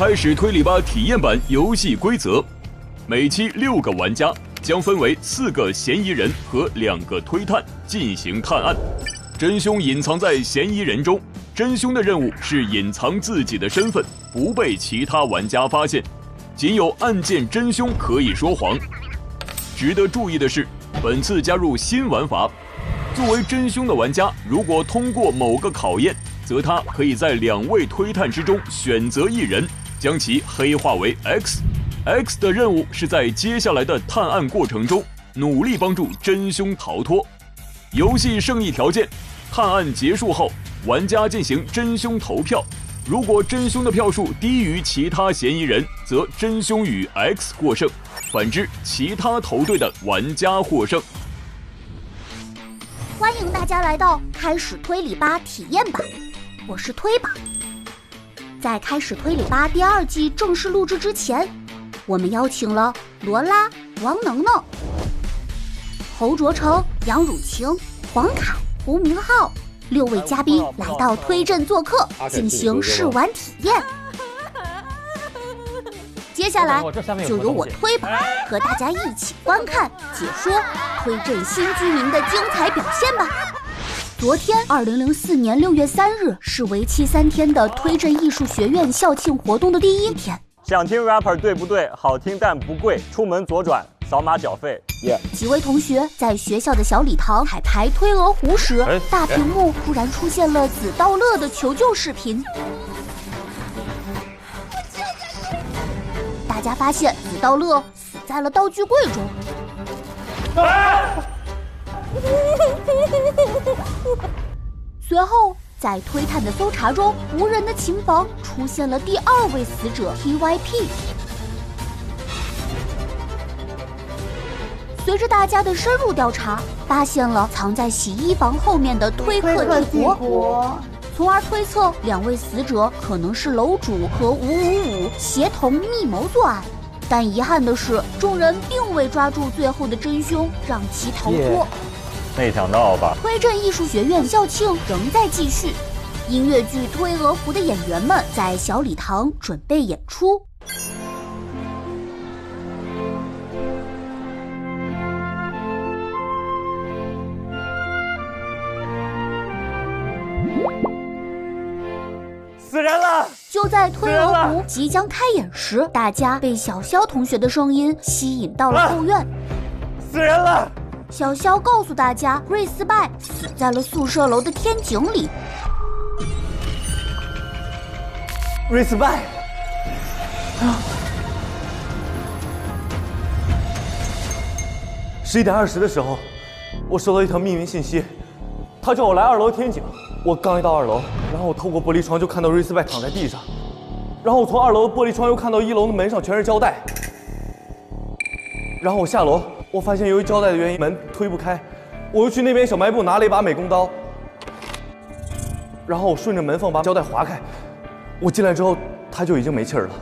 开始推理吧体验版游戏规则：每期6个玩家将分为4个嫌疑人和2个推探进行探案。真凶隐藏在嫌疑人中，真凶的任务是隐藏自己的身份，不被其他玩家发现。仅有案件真凶可以说谎。值得注意的是，本次加入新玩法。作为真凶的玩家，如果通过某个考验，则他可以在2位推探之中选择一人，将其黑化为 X。X 的任务是在接下来的探案过程中努力帮助真凶逃脱。游戏胜利条件：探案结束后，玩家进行真凶投票。如果真凶的票数低于其他嫌疑人，则真凶与 X 获胜；反之，其他投对的玩家获胜。欢迎大家来到开始推理吧体验版，我是推吧。在开始推理吧第2季正式录制之前，我们邀请了罗拉、王能能、侯卓成、杨汝晴、黄凯、胡明浩6位嘉宾来到推镇做客，进行试玩体验。接下来就由我推吧和大家一起观看解说推镇新居民的精彩表现吧。昨天2004年6月3日是为期3天的推镇艺术学院校庆活动的第1天。想听 rapper 对不对？好听但不贵，出门左转扫码缴费。几位同学在学校的小礼堂彩排推鹅湖时，大屏幕突然出现了子道乐的求救视频。大家发现子道乐死在了道具柜中。随后在推探的搜查中，无人的琴房出现了第2位死者 TYP。随着大家的深入调查，发现了藏在洗衣房后面的推客帝国，从而推测2位死者可能是楼主和555协同密谋作案。但遗憾的是，众人并未抓住最后的真凶，让其逃脱。没想到吧？推镇艺术学院校庆仍在继续，音乐剧《推鹅湖》的演员们在小礼堂准备演出。死人了！就在推鹅湖即将开演时，大家被小肖同学的声音吸引到了后院。死人了！小肖告诉大家，瑞斯拜死在了宿舍楼的天井里。瑞斯拜，11点20的时候，我收到一条匿名信息，他叫我来2楼天井。我刚一到2楼，然后我透过玻璃窗就看到瑞斯拜躺在地上，然后我从2楼的玻璃窗又看到1楼的门上全是胶带，然后我下楼，我发现由于胶带的原因门推不开，我又去那边小卖部拿了一把美工刀，然后我顺着门缝把胶带划开，我进来之后他就已经没气儿了。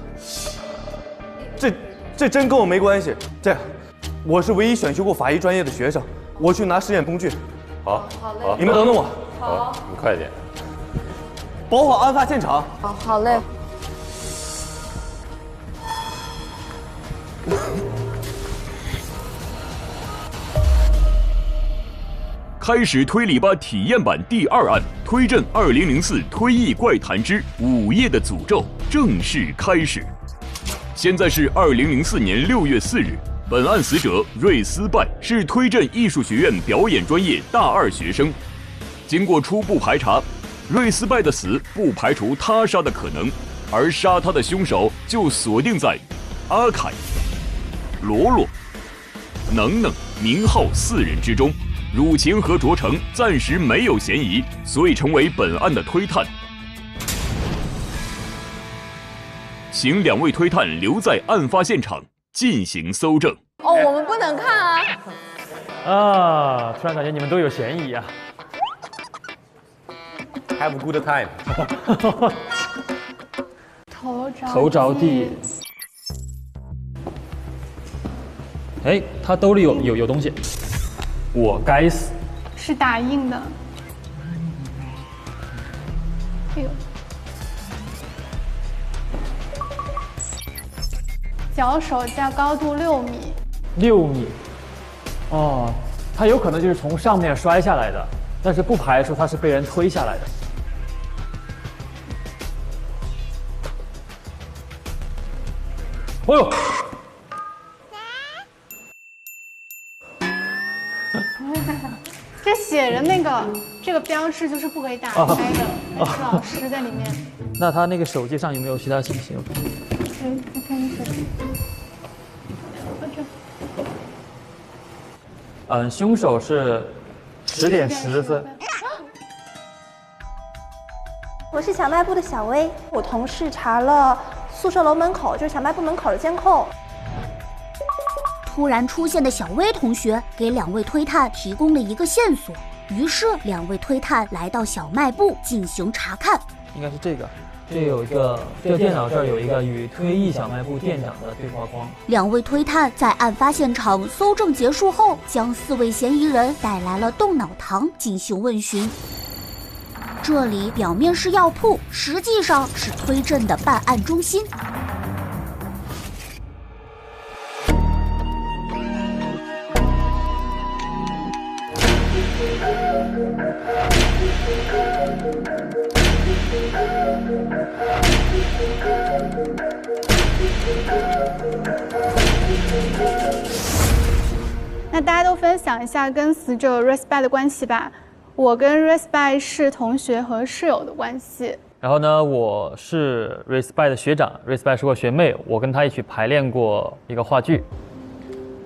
这真跟我没关系。这样，我是唯一选修过法医专业的学生，我去拿实验工具。好，你们等等我。好，你快点。保好案发现场。好嘞。开始推理吧体验版第2案推镇2004推忆怪谈之午夜的诅咒正式开始。现在是2004年6月4日，本案死者瑞斯拜是推镇艺术学院表演专业大2学生。经过初步排查，瑞斯拜的死不排除他杀的可能，而杀他的凶手就锁定在阿凯、罗罗、能能、明浩4人之中。汝晴和卓成暂时没有嫌疑，所以成为本案的推探。请2位推探留在案发现场进行搜证。哦，我们不能看啊！突然感觉你们都有嫌疑啊。Have a good time 头着地。哎，他兜里有东西。我该死！是打印的。哎呦！脚手架高度6米。6米。哦，他有可能就是从上面摔下来的，但是不排除他是被人推下来的。哦呦！这写着这个标志就是不可以打开的，但是老师在里面。那他那个手机上有没有其他信息？我看你手机。凶手是10点10分。我是小卖部的小薇，我同事查了宿舍楼门口，就是小卖部门口的监控。突然出现的小薇同学给2位推探提供了一个线索，于是2位推探来到小卖部进行查看。应该是这个，这电脑这儿有一个与推役小卖部店长的对话框。2位推探在案发现场搜证结束后，将4位嫌疑人带来了动脑堂进行问询。这里表面是药铺，实际上是推镇的办案中心。那大家都分享一下跟死者 Respect 的关系吧。我跟 Respect 是同学和室友的关系。然后呢，我是 Respect 的学长 ，Respect 是我学妹，我跟她一起排练过一个话剧。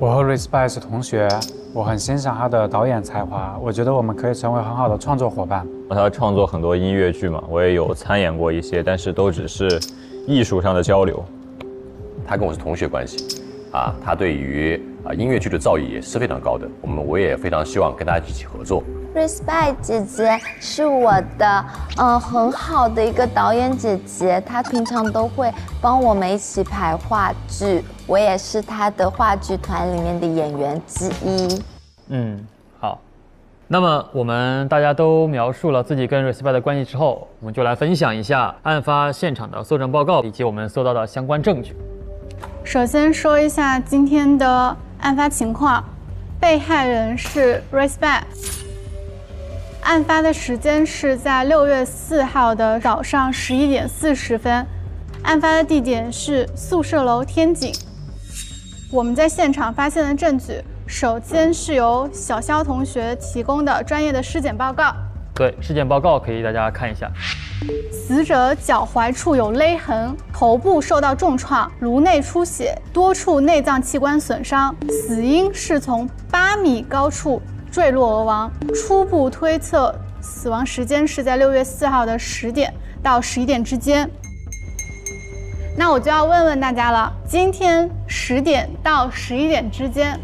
我和 Respect 是同学，我很欣赏他的导演才华，我觉得我们可以成为很好的创作伙伴。他创作很多音乐剧嘛，我也有参演过一些，但是都只是艺术上的交流。他跟我是同学关系，他对于音乐剧的造诣也是非常高的，我也非常希望跟他一起合作。Respect 姐姐是我的很好的一个导演姐姐，她平常都会帮我们一起排话剧，我也是她的话剧团里面的演员之一。好。那么我们大家都描述了自己跟 Respect 的关系之后，我们就来分享一下案发现场的搜证报告以及我们搜到的相关证据。首先说一下今天的案发情况，被害人是 Respect。案发的时间是在6月4号的早上11点40分，案发的地点是宿舍楼天井。我们在现场发现的证据，首先是由小肖同学提供的专业的尸检报告。对，尸检报告可以大家看一下。死者脚踝处有勒痕，头部受到重创，颅内出血，多处内脏器官损伤，死因是从8米高处坠落而亡，初步推测死亡时间是在6月4号的10点到11点之间。那我就要问问大家了，今天10点到11点之间，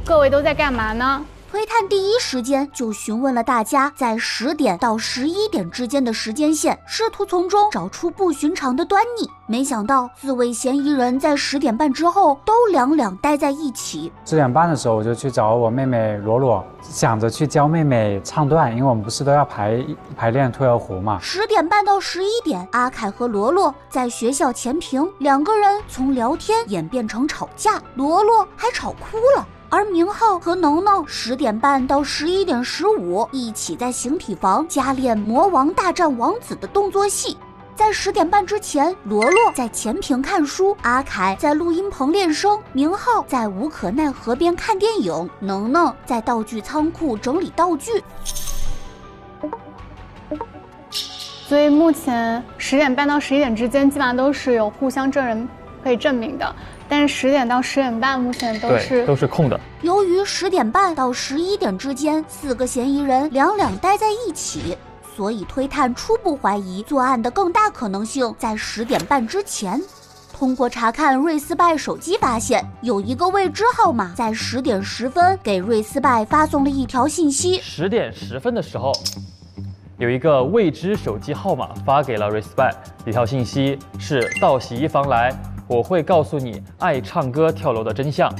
各位都在干嘛呢？推探第一时间就询问了大家在10点到11点之间的时间线，试图从中找出不寻常的端倪。没想到4位嫌疑人在10点半之后都两待在一起。10点半的时候，我就去找我妹妹罗罗，想着去教妹妹唱段，因为我们不是都要排练《退儿湖》嘛。10点半到11点，阿凯和罗罗在学校前庭，2个人从聊天演变成吵架，罗罗还吵哭了。而明浩和能能10点半到11点15一起在形体房加练魔王大战王子的动作戏。在10点半之前，罗罗在前屏看书，阿凯在录音棚练声，明浩在无可奈何边看电影，能能在道具仓库整理道具。所以目前10点半到11点之间基本上都是有互相证人可以证明的，但是10点到10点半目前都是空的。由于10点半到11点之间4个嫌疑人两待在一起，所以推探初步怀疑作案的更大可能性在10点半之前。通过查看瑞斯拜手机发现，有一个未知号码在10点10分给瑞斯拜发送了一条信息。10点10分的时候，有一个未知手机号码发给了 Respect， 一条信息是到洗衣房来，我会告诉你爱唱歌跳楼的真相。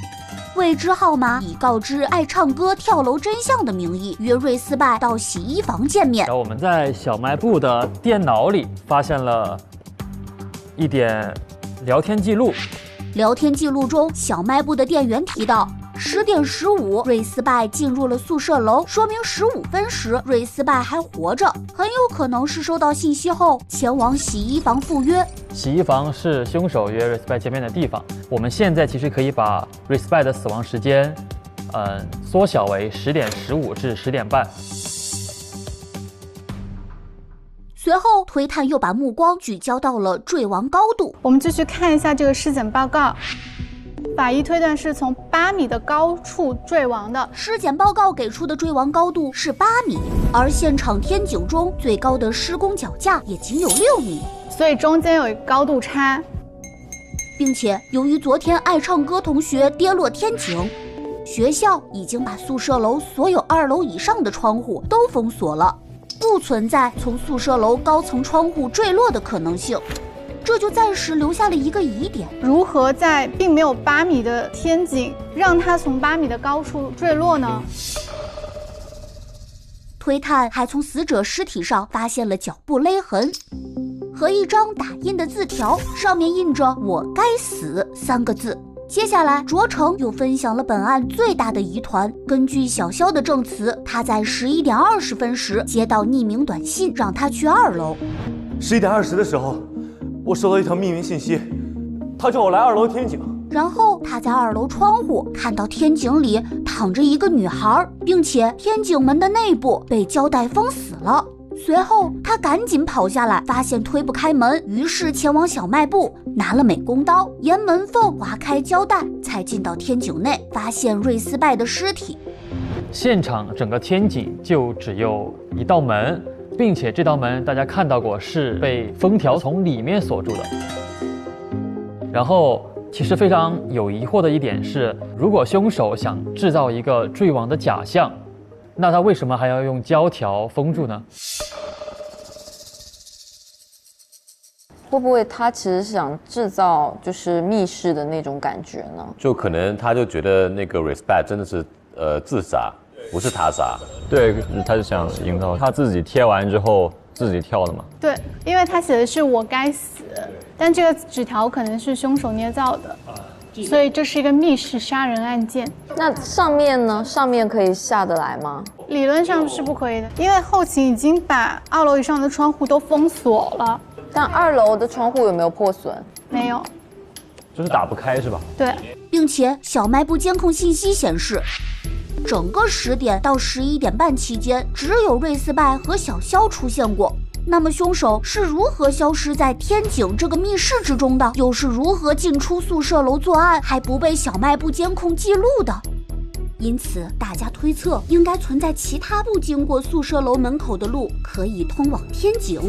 未知号码以告知爱唱歌跳楼真相的名义约瑞斯拜到洗衣房见面。然后我们在小卖部的电脑里发现了一点聊天记录，聊天记录中，小卖部的店员提到10点15，瑞斯拜进入了宿舍楼，说明15分时瑞斯拜还活着，很有可能是收到信息后前往洗衣房赴约。洗衣房是凶手约瑞斯拜见面的地方。我们现在其实可以把瑞斯拜的死亡时间，缩小为10点15至10点半。随后，推探又把目光聚焦到了坠亡高度。我们继续看一下这个尸检报告。法医推断是从8米的高处坠亡的。尸检报告给出的坠亡高度是8米，而现场天井中最高的施工脚架也仅有6米，所以中间有一个高度差。并且由于昨天爱唱歌同学跌落天井，学校已经把宿舍楼所有2楼以上的窗户都封锁了，不存在从宿舍楼高层窗户坠落的可能性。这就暂时留下了一个疑点：如何在并没有8米的天井让它从8米的高处坠落呢？推探还从死者尸体上发现了脚部勒痕和一张打印的字条，上面印着“我该死”3个字。接下来，卓成又分享了本案最大的疑团。根据小肖的证词，他在11点20分时接到匿名短信，让他去2楼。11点20的时候，我收到一条匿名信息，他叫我来2楼天井。然后他在2楼窗户看到天井里躺着一个女孩，并且天井门的内部被胶带封死了。随后他赶紧跑下来，发现推不开门，于是前往小卖部拿了美工刀，沿门缝划开胶带，才进到天井内，发现瑞斯拜的尸体。现场整个天井就只有一道门，并且这道门大家看到过是被封条从里面锁住的。然后其实非常有疑惑的一点是，如果凶手想制造一个坠亡的假象，那他为什么还要用胶条封住呢？会不会他其实想制造就是密室的那种感觉呢？就可能他就觉得那个 Respect 真的是自杀，不是他杀。对，他就想营造他自己贴完之后自己跳的嘛。对，因为他写的是我该死，但这个纸条可能是凶手捏造的，所以这是一个密室杀人案件。那上面呢？上面可以下得来吗？理论上是不可以的，因为后勤已经把2楼以上的窗户都封锁了。但2楼的窗户有没有破损？没有，就是打不开是吧？对，并且小卖部监控信息显示，整个10点到11点半期间，只有瑞斯拜和小肖出现过。那么凶手是如何消失在天井这个密室之中的？又是如何进出宿舍楼作案还不被小卖部监控记录的？因此，大家推测应该存在其他不经过宿舍楼门口的路，可以通往天井。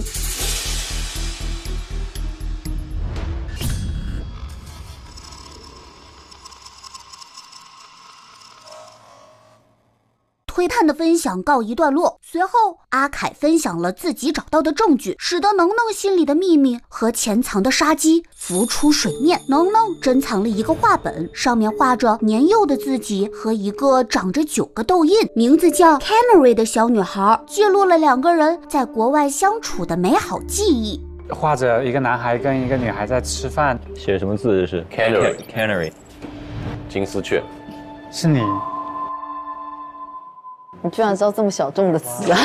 推探的分享告一段落，随后阿凯分享了自己找到的证据，使得能能心里的秘密和潜藏的杀机浮出水面。能能珍藏了一个画本，上面画着年幼的自己和一个长着9个痘印，名字叫 Canary 的小女孩，记录了2个人在国外相处的美好记忆。画着一个男孩跟一个女孩在吃饭，写什么字？这是 Canary， 金丝雀，是你。你居然知道这么小众的词啊！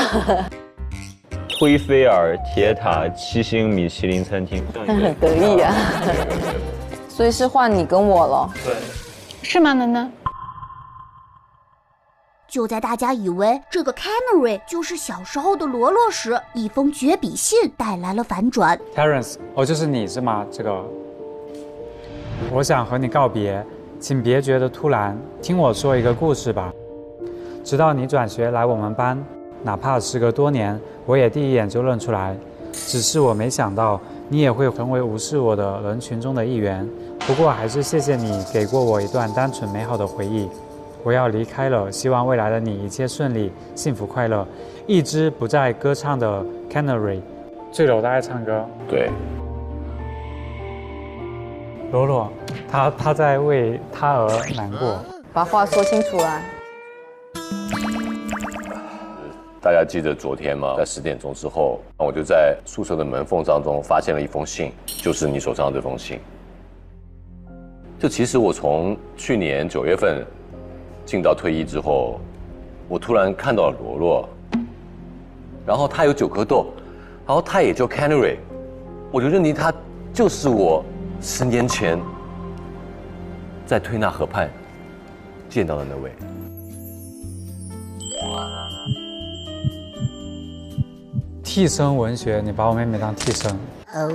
推菲尔铁塔7星米其林餐厅，很得意啊。所以是换你跟我了。对，是吗？能能。就在大家以为这个 Canary 就是小时候的罗罗时，一封绝笔信带来了反转。Terence， 就是你是吗？这个，我想和你告别，请别觉得突然，听我说一个故事吧。直到你转学来我们班，哪怕时隔多年，我也第一眼就认出来。只是我没想到你也会成为无视我的人群中的一员。不过还是谢谢你给过我一段单纯美好的回忆。我要离开了，希望未来的你一切顺利，幸福快乐。一只不再歌唱的 Canary， 坠楼的爱唱歌。对。罗罗，他在为他而难过。把话说清楚来。大家记得昨天吗？在10点钟之后，我就在宿舍的门缝当中发现了一封信，就是你手上的这封信。就其实我从去年9月份进到退役之后，我突然看到了罗罗，然后他有9颗豆，然后他也叫 Canary， 我就认定他就是我10年前在推纳河畔见到的那位。替身文学，你把我妹妹当替身？哦，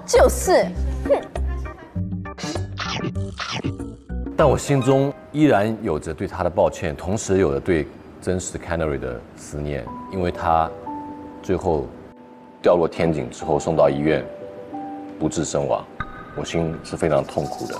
就是，但我心中依然有着对他的抱歉，同时有着对真实 Canary 的思念，因为他最后掉落天井之后送到医院，不治身亡，我心是非常痛苦的。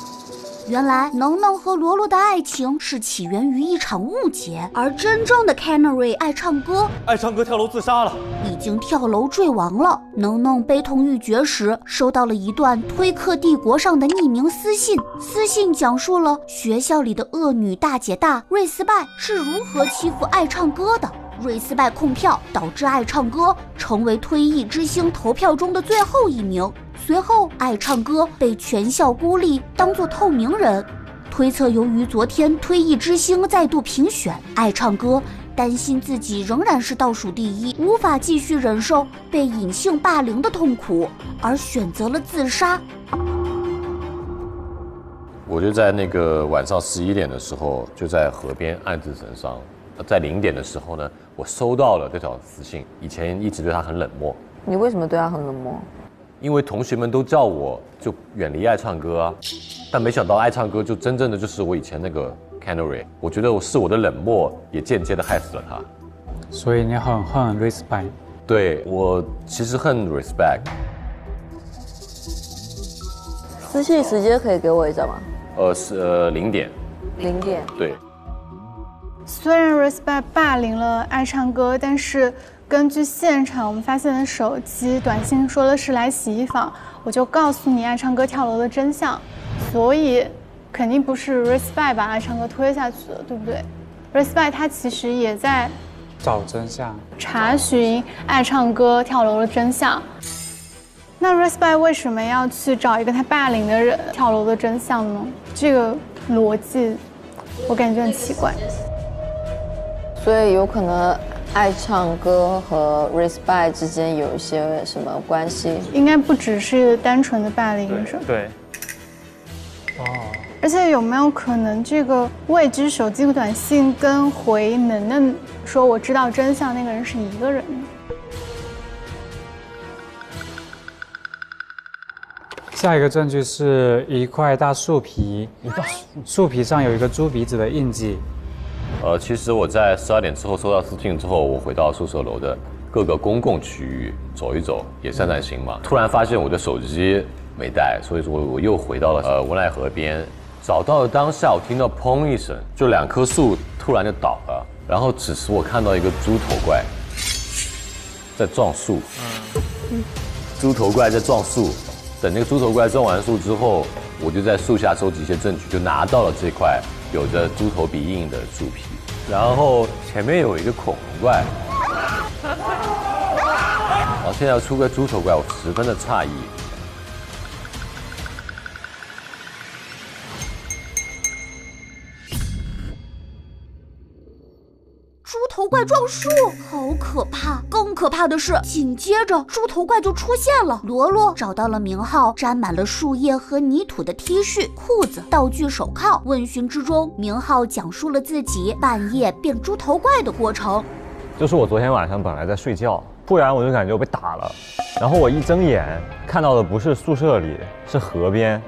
原来能能和罗罗的爱情是起源于一场误解，而真正的 Canary 爱唱歌跳楼自杀了，已经跳楼坠亡了。能能悲痛欲绝时，收到了一段推克帝国上的匿名私信，私信讲述了学校里的恶女大姐大瑞斯拜是如何欺负爱唱歌的。瑞斯拜控票，导致爱唱歌成为退役之星投票中的最后一名。随后，爱唱歌被全校孤立，当作透明人。推测由于昨天退役之星再度评选，爱唱歌担心自己仍然是倒数第一，无法继续忍受被隐性霸凌的痛苦，而选择了自杀。我就在那个晚上11点的时候，就在河边暗自神伤。在0点的时候呢，我收到了这条私信。以前一直对他很冷漠。你为什么对他很冷漠？因为同学们都叫我就远离爱唱歌啊，但没想到爱唱歌就真正的就是我以前那个 Canary。我觉得我的冷漠也间接的害死了他。所以你很恨 Respect？ 对，我其实恨 Respect。私信时间可以给我一张吗？是0点。0点。对。虽然 Respect 霸凌了爱唱歌，但是根据现场我们发现的手机短信说的是来洗衣房，我就告诉你爱唱歌跳楼的真相，所以肯定不是 Respect 把爱唱歌推下去的，对不对？ Respect 他其实也在找真相，查询爱唱歌跳楼的真相。那 Respect 为什么要去找一个他霸凌的人跳楼的真相呢？这个逻辑我感觉很奇怪。所以有可能爱唱歌和 Respect 之间有一些什么关系？应该不只是单纯的霸凌者。对。哦。而且有没有可能这个未知手机短信跟回能能说我知道真相那个人是一个人呢？下一个证据是一块大树皮，树皮上有一个猪鼻子的印记。其实我在12点之后收到私信之后，我回到宿舍楼的各个公共区域走一走，也散散心嘛。突然发现我的手机没带，所以说我又回到了文莱河边。找到了当下，我听到砰一声，就2棵树突然就倒了，然后此时我看到一个猪头怪在撞树，猪头怪在撞树。等那个猪头怪撞完树之后，我就在树下收集一些证据，就拿到了这块有着猪头鼻印的树皮，然后前面有一个恐龙怪，然后现在要出个猪头怪，我十分的诧异。猪头怪撞树，好可怕！更可怕的是，紧接着猪头怪就出现了。罗罗找到了明浩沾满了树叶和泥土的 T 恤、裤子、道具、手铐。问询之中，明浩讲述了自己半夜变猪头怪的过程。就是我昨天晚上本来在睡觉，突然我就感觉我被打了，然后我一睁眼看到的不是宿舍里，是河边。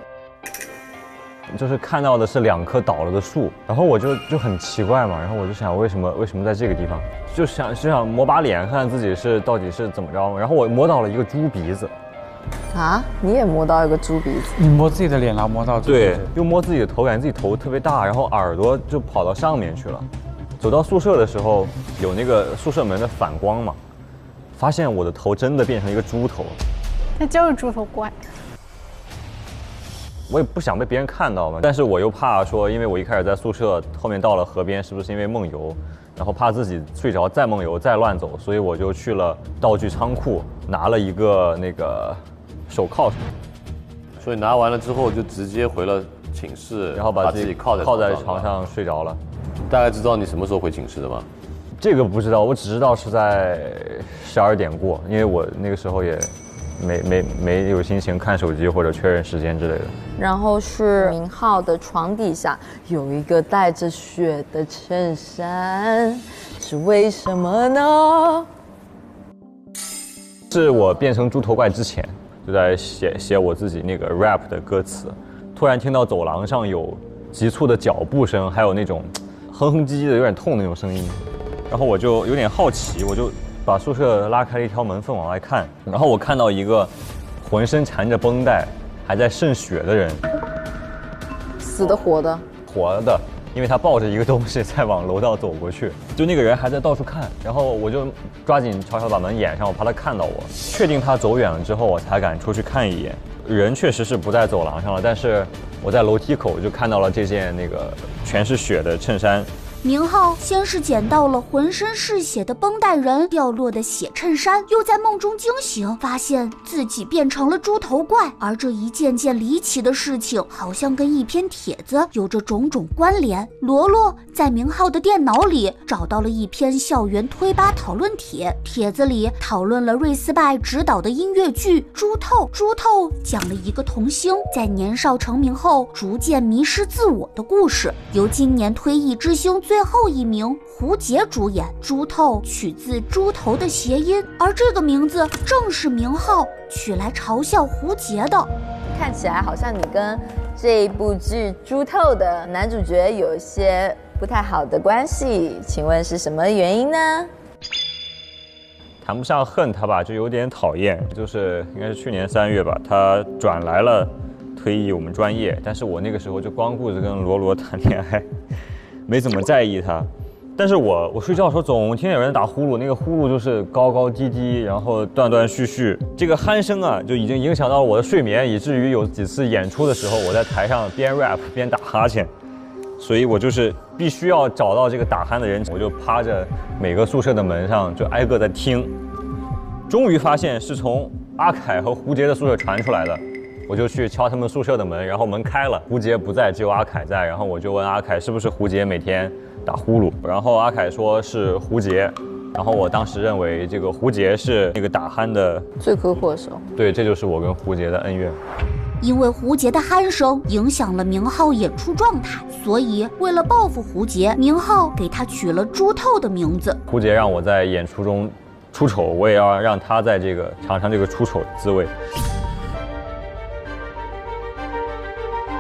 就是看到的是2棵倒了的树，然后我就很奇怪嘛，然后我就想为什么在这个地方，就想摸把脸看自己到底是怎么着，然后我摸到了一个猪鼻子。啊，你也摸到一个猪鼻子？你摸自己的脸，然后摸到猪鼻子？对，又摸自己的头，感觉自己头特别大，然后耳朵就跑到上面去了。走到宿舍的时候，有那个宿舍门的反光嘛，发现我的头真的变成一个猪头。那就是猪头怪。我也不想被别人看到嘛，但是我又怕说，因为我一开始在宿舍，后面到了河边，是不是因为梦游，然后怕自己睡着再梦游再乱走，所以我就去了道具仓库，拿了一个那个手铐。所以拿完了之后就直接回了寝室，然后把自己靠在床上睡着了。大概知道你什么时候回寝室的吗？这个不知道，我只知道是在12点过，因为我那个时候也没有心情看手机或者确认时间之类的。然后是明浩的床底下有一个带着血的衬衫，是为什么呢？是我变成猪头怪之前，就在写我自己那个 rap 的歌词，突然听到走廊上有急促的脚步声，还有那种哼哼唧唧的有点痛的那种声音，然后我就有点好奇，我就把宿舍拉开了一条门缝往外看，然后我看到一个浑身缠着绷带还在渗血的人，死的活的？活的，因为他抱着一个东西在往楼道走过去，就那个人还在到处看，然后我就抓紧悄悄把门掩上，我怕他看到我。确定他走远了之后，我才敢出去看一眼。人确实是不在走廊上了，但是我在楼梯口就看到了这件那个全是血的衬衫。明浩先是捡到了浑身是血的绷带人掉落的血衬衫，又在梦中惊醒，发现自己变成了猪头怪。而这一件件离奇的事情，好像跟一篇帖子有着种种关联。罗罗在明浩的电脑里找到了一篇校园推吧讨论帖，帖子里讨论了瑞斯拜执导的音乐剧《猪透》。猪透讲了一个童星在年少成名后逐渐迷失自我的故事，由今年退役之星最后一名胡杰主演。猪透取自猪头的谐音，而这个名字正是明浩取来嘲笑胡杰的。看起来好像你跟这一部剧《猪透》的男主角有一些不太好的关系，请问是什么原因呢？谈不上恨他吧，就有点讨厌。就是应该是去年3月吧，他转来了退役我们专业，但是我那个时候就光顾着跟罗罗谈恋爱，没怎么在意他。但是我睡觉的时候总听见有人打呼噜，那个呼噜就是高高低低，然后断断续续，这个鼾声啊就已经影响到了我的睡眠，以至于有几次演出的时候，我在台上边 rap 边打哈欠，所以我就是必须要找到这个打鼾的人，我就趴着每个宿舍的门上就挨个在听，终于发现是从阿凯和胡杰的宿舍传出来的。我就去敲他们宿舍的门，然后门开了，胡杰不在，只有阿凯在。然后我就问阿凯是不是胡杰每天打呼噜，然后阿凯说是胡杰。然后我当时认为这个胡杰是那个打鼾的罪魁祸首。对，这就是我跟胡杰的恩怨。因为胡杰的鼾声影响了明浩演出状态，所以为了报复胡杰，明浩给他取了猪透的名字。胡杰让我在演出中出丑，我也要让他在这个尝尝这个出丑的滋味。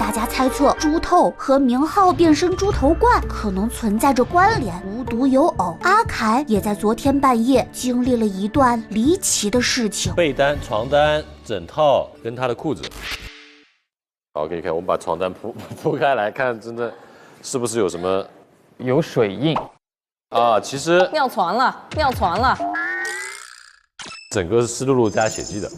大家猜测猪透和明浩变身猪头怪可能存在着关联，无独有偶，阿凯也在昨天半夜经历了一段离奇的事情。被单、床单、枕套跟他的裤子。好，可以看，我们把床单铺开来看，真的是不是有什么有水印啊？其实尿床了，尿床了，整个是湿漉漉加血迹的。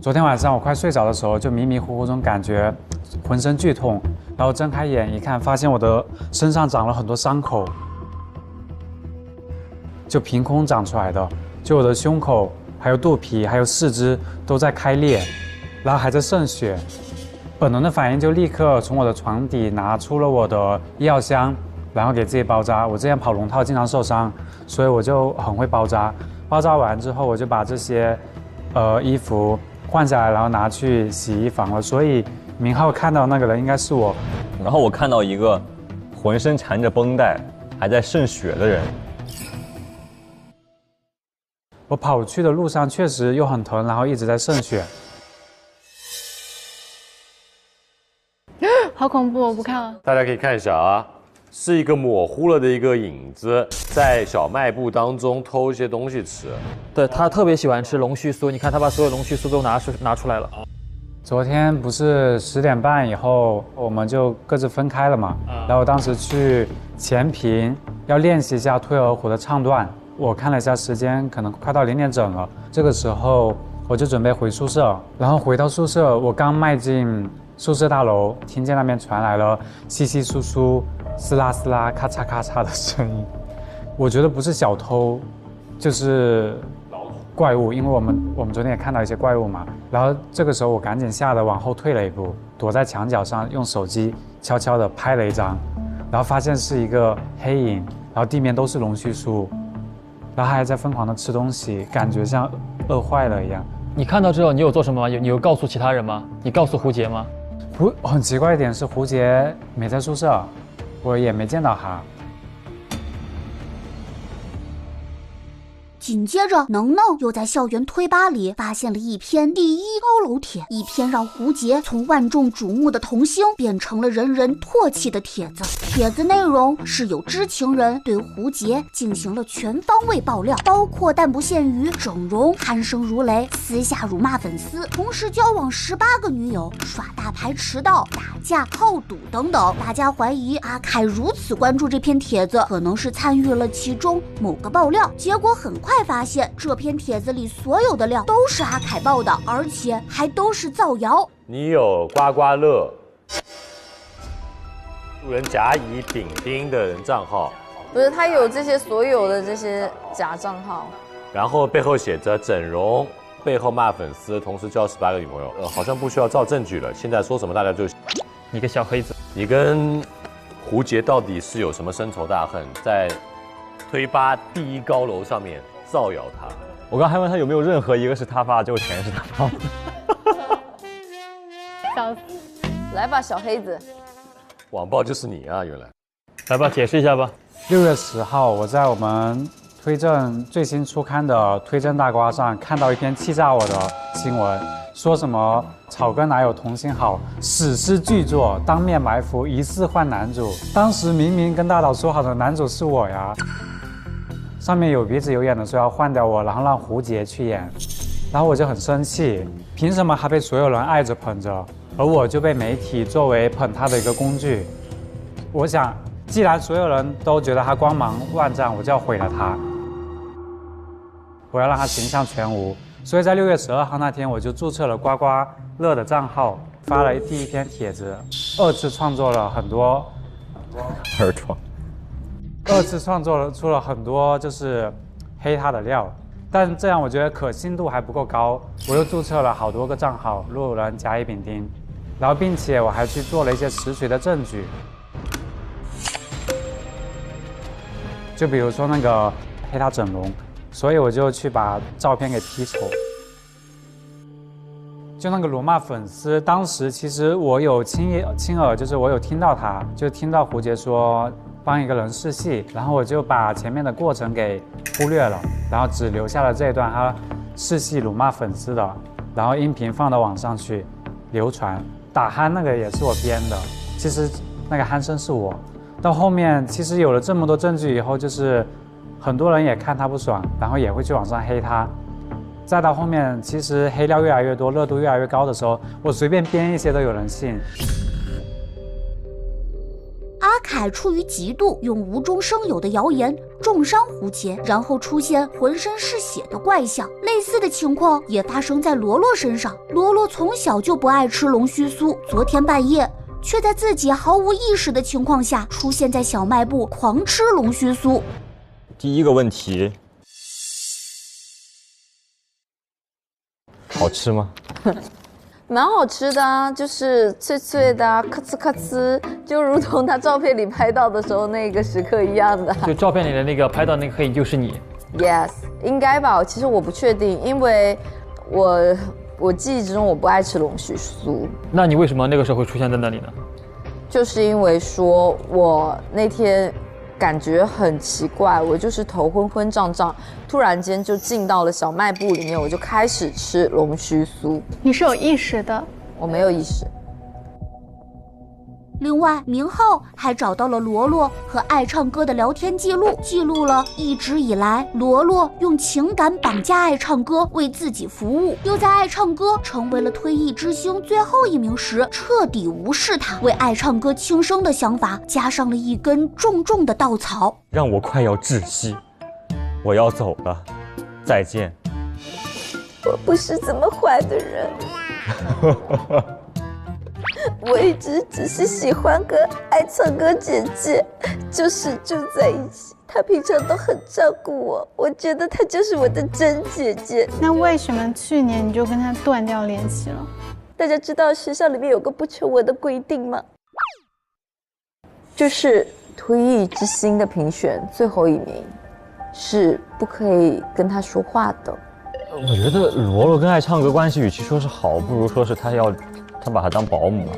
昨天晚上我快睡着的时候，就迷迷糊糊中感觉浑身剧痛，然后睁开眼一看，发现我的身上长了很多伤口，就凭空长出来的，就我的胸口、还有肚皮、还有四肢都在开裂，然后还在渗血。本能的反应就立刻从我的床底拿出了我的医药箱，然后给自己包扎。我之前跑龙套经常受伤，所以我就很会包扎。包扎完之后，我就把这些衣服换下来，然后拿去洗衣房了。所以明浩看到那个人应该是我。然后我看到一个浑身缠着绷带还在渗血的人。我跑去的路上确实又很疼，然后一直在渗血。好恐怖，我不看了。大家可以看一下啊，是一个模糊了的一个影子，在小卖部当中偷一些东西吃。对，他特别喜欢吃龙须酥，你看他把所有龙须酥都拿出来了。昨天不是10点半以后我们就各自分开了嘛，然后当时去前屏要练习一下推鹅湖的唱段，我看了一下时间，可能快到0点整了。这个时候我就准备回宿舍，然后回到宿舍，我刚迈进宿舍大楼，听见那边传来了稀稀疏疏、撕拉撕拉、咔嚓咔嚓的声音。我觉得不是小偷，就是怪物，因为我们昨天也看到一些怪物嘛。然后这个时候我赶紧吓得往后退了一步，躲在墙角上，用手机悄悄地拍了一张，然后发现是一个黑影，然后地面都是龙须酥，然后他还在疯狂地吃东西，感觉像饿坏了一样。你看到之后，你有做什么吗？你有告诉其他人吗？你告诉胡杰吗？很奇怪一点是，胡杰没在宿舍，我也没见到他。紧接着，能能又在校园推吧里发现了一篇第一高楼帖，一篇让胡杰从万众瞩目的童星变成了人人唾弃的帖子。帖子内容是有知情人对胡杰进行了全方位爆料，包括但不限于整容、鼾声如雷、私下辱骂粉丝、同时交往18个女友、耍大牌迟到、打架、好赌等等。大家怀疑阿凯如此关注这篇帖子，可能是参与了其中某个爆料。结果很快发现这篇帖子里所有的料都是阿凯爆的，而且还都是造谣。你有刮刮乐、路人甲乙丙丁的人账号，不是他有这些所有的这些假账号，然后背后写着整容，背后骂粉丝，同时交18个女朋友，好像不需要照证据了。现在说什么大家就，你个小黑子，你跟胡杰到底是有什么深仇大恨，在推吧第一高楼上面造谣他？我刚还问他有没有任何一个是他发的，结果全是他发的。笑死！来吧，小黑子。网暴就是你啊！原来，来吧，解释一下吧。6月10号，我在我们推正最新出刊的推正大瓜上看到一篇气炸我的新闻，说什么草根哪有童星好，史诗巨作，当面埋伏，疑似换男主。当时明明跟大导说好的男主是我呀，上面有鼻子有眼的说要换掉我，然后让胡杰去演，然后我就很生气，凭什么他被所有人爱着捧着，而我就被媒体作为捧他的一个工具？我想，既然所有人都觉得他光芒万丈，我就要毁了他，我要让他形象全无。所以在6月12号那天，我就注册了刮刮乐的账号，发了第一篇帖子，二次创作了很多，二次创作出了很多就是黑他的料，但这样我觉得可信度还不够高，我又注册了好多个账号，路人甲乙丙丁，然后并且我还去做了一些实锤的证据，就比如说那个黑他整容，所以我就去把照片给 P 丑。就那个辱骂粉丝，当时其实我有亲耳，就是我有听到他，就听到胡杰说帮一个人试戏，然后我就把前面的过程给忽略了，然后只留下了这一段他试戏辱骂粉丝的，然后音频放到网上去流传。打鼾那个也是我编的，其实那个鼾声是我。到后面其实有了这么多证据以后，就是很多人也看他不爽，然后也会去网上黑他。再到后面，其实黑料越来越多，热度越来越高的时候，我随便编一些都有人信。阿凯出于嫉妒，用无中生有的谣言重伤胡杰，然后出现浑身是血的怪象。类似的情况也发生在罗罗身上。罗罗从小就不爱吃龙须酥，昨天半夜却在自己毫无意识的情况下出现在小卖部狂吃龙须酥。第一个问题，好吃吗？蛮好吃的啊，就是脆脆的啊，咔哧咔哧，就如同他照片里拍到的时候那个时刻一样的。就照片里的那个拍到那个黑影就是你。Yes， 应该吧？其实我不确定，因为我记忆之中我不爱吃龙须酥。那你为什么那个时候会出现在那里呢？就是因为说我那天感觉很奇怪，我就是头昏昏胀胀，突然间就进到了小卖部里面，我就开始吃龙须酥。你是有意识的？我没有意识。另外，明浩还找到了罗罗和爱唱歌的聊天记录，记录了一直以来罗罗用情感绑架爱唱歌为自己服务，又在爱唱歌成为了退役之星最后一名时彻底无视他，为爱唱歌轻生的想法加上了一根重重的稻草，让我快要窒息。我要走了，再见。我不是这么坏的人。我一直只是喜欢跟爱唱歌姐姐就是住在一起，她平常都很照顾我，我觉得她就是我的真姐姐。那为什么去年你就跟她断掉联系了？大家知道学校里面有个不成文的规定吗？就是推艺之星的评选最后一名是不可以跟她说话的。我觉得罗罗跟爱唱歌关系，与其说是好，不如说是他把她当保姆。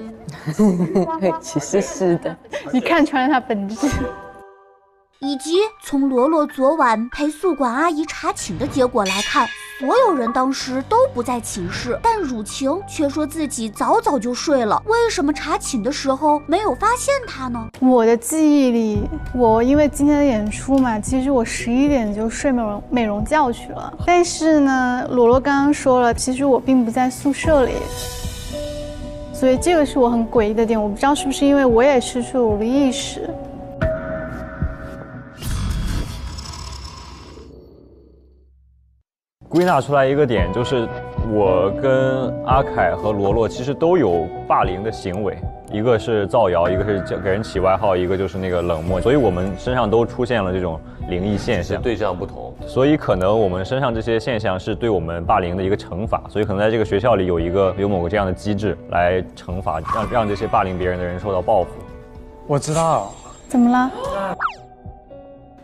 其实是的，你看穿了她本质。以及从罗罗昨晚陪宿管阿姨查寝的结果来看，所有人当时都不在寝室，但汝晴却说自己早早就睡了。为什么查寝的时候没有发现她呢？我的记忆里，我因为今天的演出嘛，其实我11点就睡美容觉去了。但是呢，罗罗刚刚说了，其实我并不在宿舍里，所以这个是我很诡异的点。我不知道是不是因为我也失去了我的意识。归纳出来一个点，就是我跟阿凯和罗罗其实都有霸凌的行为，一个是造谣，一个是给人起外号，一个就是那个冷漠，所以我们身上都出现了这种灵异现象。对象不同，所以可能我们身上这些现象是对我们霸凌的一个惩罚，所以可能在这个学校里有某个这样的机制来惩罚，让这些霸凌别人的人受到报复。我知道，怎么了？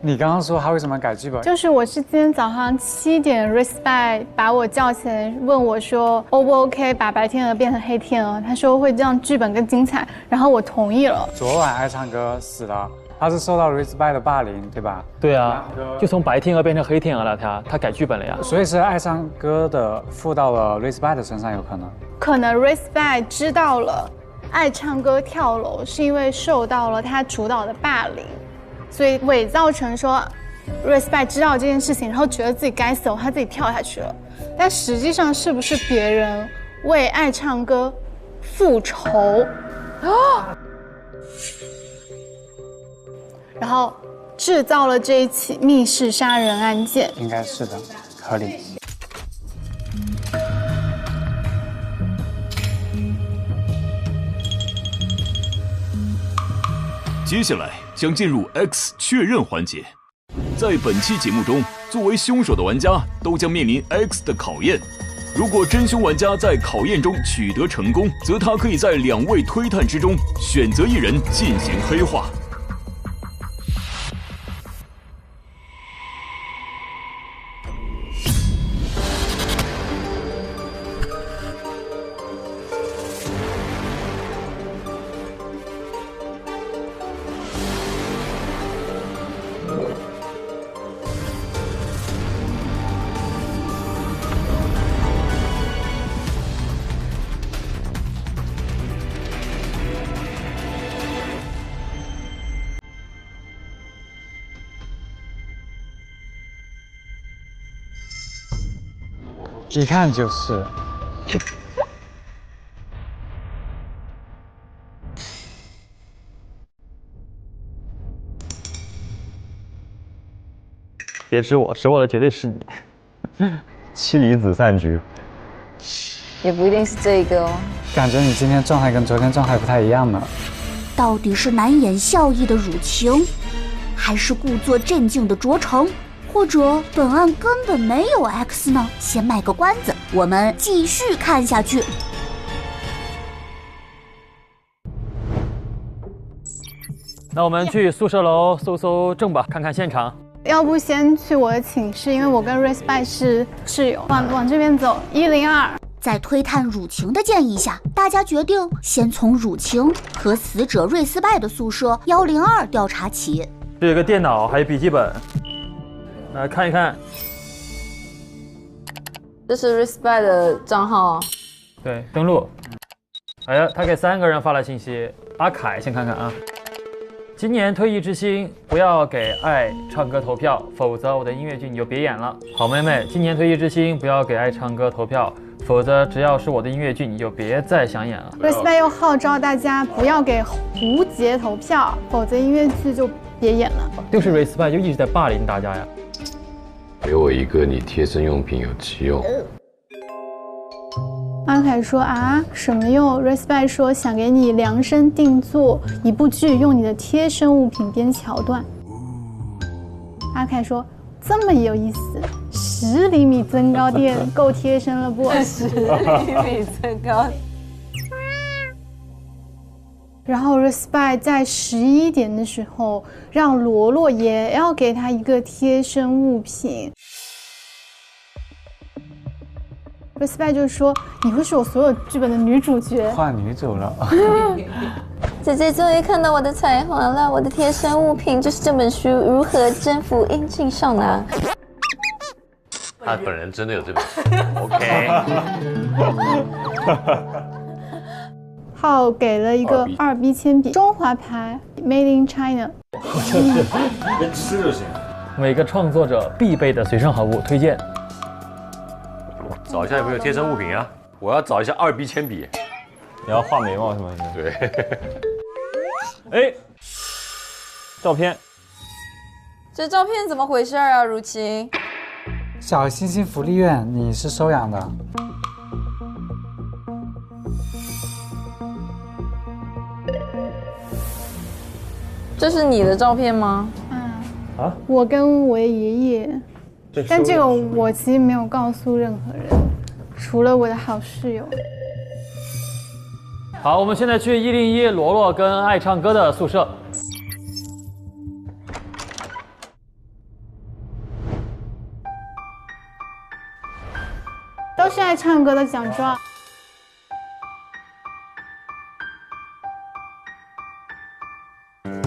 你刚刚说他为什么改剧本？就是我是今天早上7点 ，Respect 把我叫起来问我说 ，O 不 OK 把白天鹅变成黑天鹅？他说会这样剧本更精彩，然后我同意了。昨晚爱唱歌死了，他是受到 Respect 的霸凌，对吧？对啊，就从白天鹅变成黑天鹅了，他改剧本了呀。所以是爱唱歌的附到了 Respect 的身上，有可能。可能 Respect 知道了爱唱歌跳楼是因为受到了他主导的霸凌。所以伪造成说 Respect 知道这件事情，然后觉得自己该死了，他自己跳下去了。但实际上是不是别人为爱唱歌复仇然后制造了这一起密室杀人案件？应该是的，合理。接下来将进入 X 确认环节。在本期节目中，作为凶手的玩家都将面临 X 的考验。如果真凶玩家在考验中取得成功，则他可以在2位推探之中选择一人进行黑化。一看就是。别指我，指我的绝对是你。妻离子散局，也不一定是这个哦。感觉你今天状态跟昨天状态不太一样呢。到底是难掩笑意的汝晴，还是故作镇静的卓成？或者本案根本没有 X 呢？先卖个关子，我们继续看下去。那我们去宿舍楼搜搜证吧，看看现场。要不先去我的寝室，因为我跟 Respect 是室友。往这边走，102。在推探汝晴的建议下，大家决定先从汝晴和死者瑞斯拜的宿舍102调查起。这有个电脑，还有笔记本。来看一看，这是 Respect 的账号。对，登录。哎呀，他给3个人发了信息。阿凯，先看看啊。今年退役之星，不要给爱唱歌投票，否则我的音乐剧你就别演了。好妹妹，今年退役之星，不要给爱唱歌投票，否则只要是我的音乐剧，你就别再想演了。Respect 又号召大家不要给胡杰投票，否则音乐剧就别演了。就是 Respect 就一直在霸凌大家呀。给我一个你贴身用品有急用。阿凯说啊，什么用 ？Respect 说想给你量身定做一部剧，用你的贴身物品编桥段。阿凯说这么有意思，10厘米增高垫够贴身了不？10厘米增高。然后 Respect 在11点的时候，让罗罗也要给他一个贴身物品。Respect 就说：“你会是我所有剧本的女主角。”换女主了。姐姐终于看到我的才华了，我的贴身物品就是这本书《如何征服英俊少男》。他本人真的有这本书。OK。浩给了一个2B 铅笔，中华牌 ，Made in China。跟吃就行。每个创作者必备的随身好物推荐。找一下有没有贴身物品啊？我要找一下2B 铅笔。你要画眉毛是吗？对。哎，照片。这照片怎么回事啊，如晴？小星星福利院，你是收养的？这是你的照片吗？啊，我跟我爷爷。但这个我其实没有告诉任何人，除了我的好室友。好，我们现在去101罗罗跟爱唱歌的宿舍。都是爱唱歌的奖状。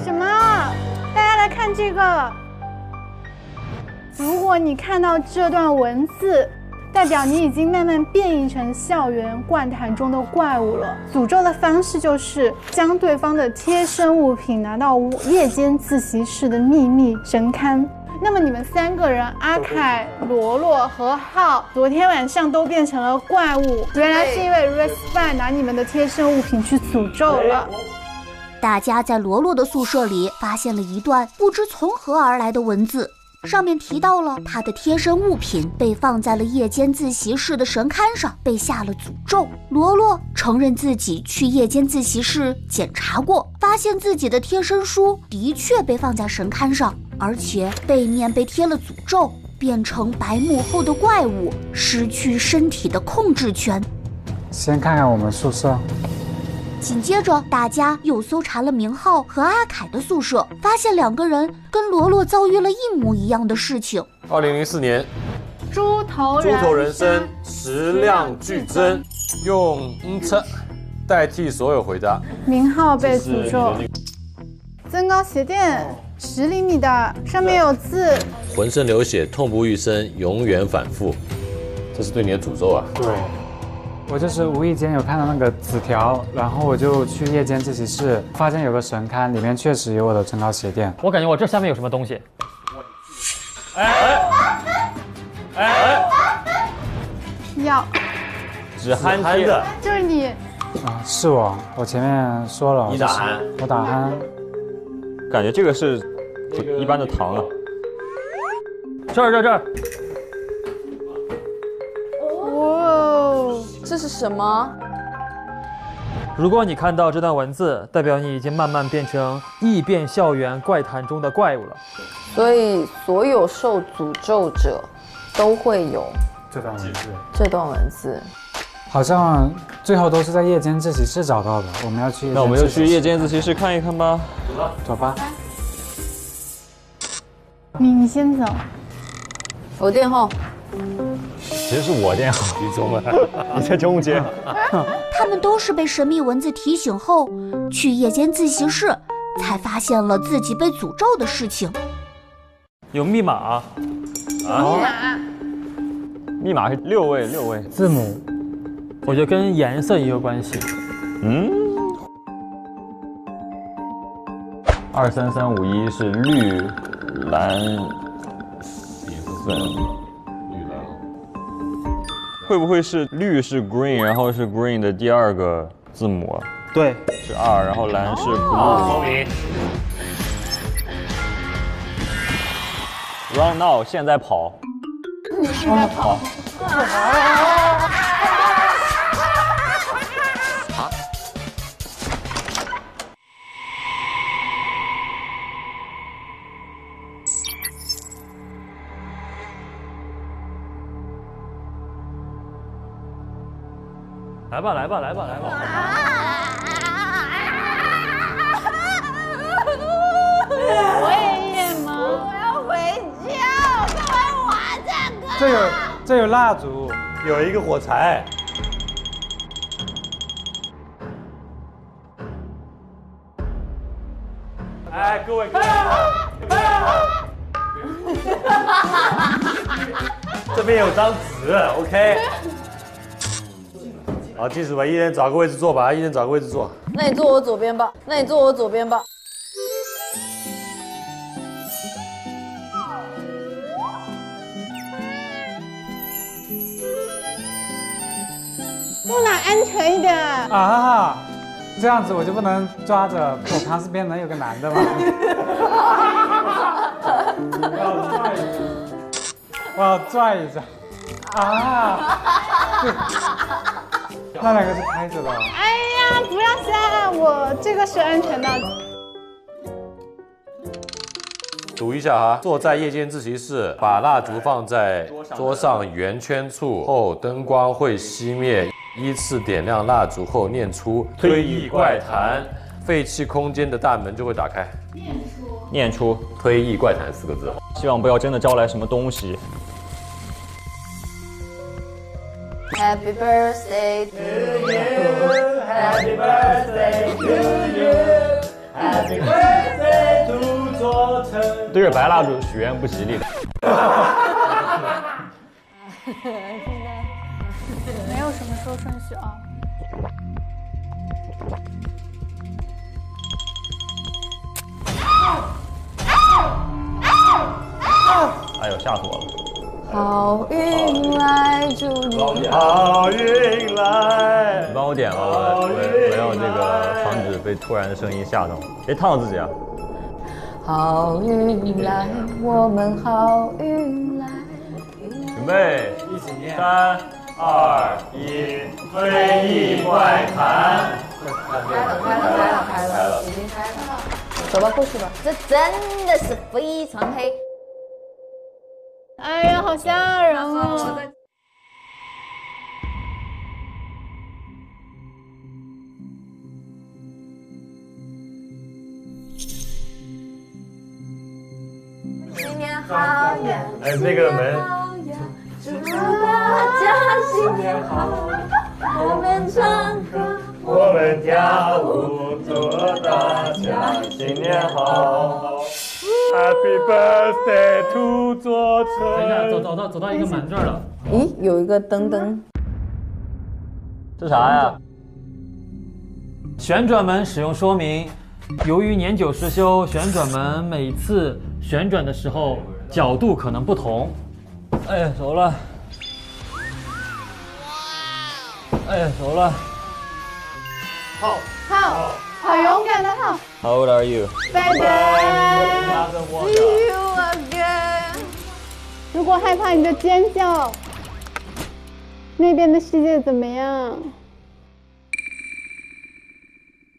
什么？大家来看这个。如果你看到这段文字，代表你已经慢慢变异成校园怪谈中的怪物了。诅咒的方式就是将对方的贴身物品拿到夜间自习室的秘密神龛。那么你们3个人，阿凯、罗罗和浩，昨天晚上都变成了怪物，原来是因为 Respect 拿你们的贴身物品去诅咒了。大家在罗罗的宿舍里发现了一段不知从何而来的文字。上面提到了他的贴身物品被放在了夜间自习室的神龛上，被下了诅咒。罗罗承认自己去夜间自习室检查过，发现自己的贴身书的确被放在神龛上，而且背面被贴了诅咒，变成白幕后的怪物，失去身体的控制权。先看看我们宿舍。紧接着，大家又搜查了明浩和阿凯的宿舍，发现2个人跟罗罗遭遇了一模一样的事情。2004年，猪头人生食量剧增，用测代替所有回答。明浩被诅咒，增高鞋垫10厘米的，上面有字：浑身流血，痛不欲生，永远反复。这是对你的诅咒啊！对。我就是无意间有看到那个纸条，然后我就去夜间自习室，发现有个神龛，里面确实有我的增高鞋垫。我感觉我这下面有什么东西。要止鼾贴，就是你啊，是我前面说了，你打鼾，我打鼾。感觉这个是一般的糖啊。这儿。这是什么？如果你看到这段文字，代表你已经慢慢变成异变校园怪谈中的怪物了。所以所有受诅咒者都会有这段文字。好像最后都是在夜间自习室找到的。我们要去，那我们就去夜间自习室看一看吧。走吧。你先走。我垫后。其实是我垫好，你在中间。他们都是被神秘文字提醒后，去夜间自习室，才发现了自己被诅咒的事情。有密码啊？密码是6位字母，我觉得跟颜色也有关系。23351是绿、蓝、粉。会不会是绿是 green， 然后是 green 的第2个字母？对，是2，然后蓝是 blue。聪明。Run now， 现在跑。你现在跑。来吧，来吧，来吧，来吧。我也演吗？我要回家，我干嘛玩这个？这有蜡烛，有一个火柴。哎，各位，这边有张纸 ，OK。好，记住吧，一人找个位置坐吧，一人找个位置坐。那你坐我左边吧，那你坐我左边吧。坐哪安全一点？啊，这样子我就不能抓着我旁边能有个男的吗？我要拽一下。啊！那两个是开着的。哎呀，不要吓我，这个是安全的。读一下哈，坐在夜间自习室，把蜡烛放在桌上圆圈处后，灯光会熄灭。依次点亮蜡烛后，念出“推意怪谈”，废弃空间的大门就会打开。念出“推意怪谈”4个字。希望不要真的招来什么东西。Happy birthday to you, Happy birthday to you, Happy birthday to 左晨。对着白蜡烛许愿不吉利的。没有什么说顺序啊。哎呦，吓死我了！好运来祝你好运来。你帮我点了，我要这个防止被突然的声音吓到，别烫到自己啊！好运来，我们好运来。准备，一起念，3、2、1，推意怪谈。开了，已经开了。走吧，过去吧。这真的是非常黑。哎呀，好吓人哦！新年好呀！哎，那个门。祝大家新年好！我们唱歌，我们跳舞，祝大家新年好。Happy birthday to 左晨。等一下，走到一个门这儿了。咦，有一个灯灯。这啥呀？旋转门使用说明：由于年久失修，旋转门每次旋转的时候角度可能不同。哎，走了。哎，走了。好勇敢的浩。How old are you? Baby, see you again。如果害怕你就尖叫。那边的世界怎么样？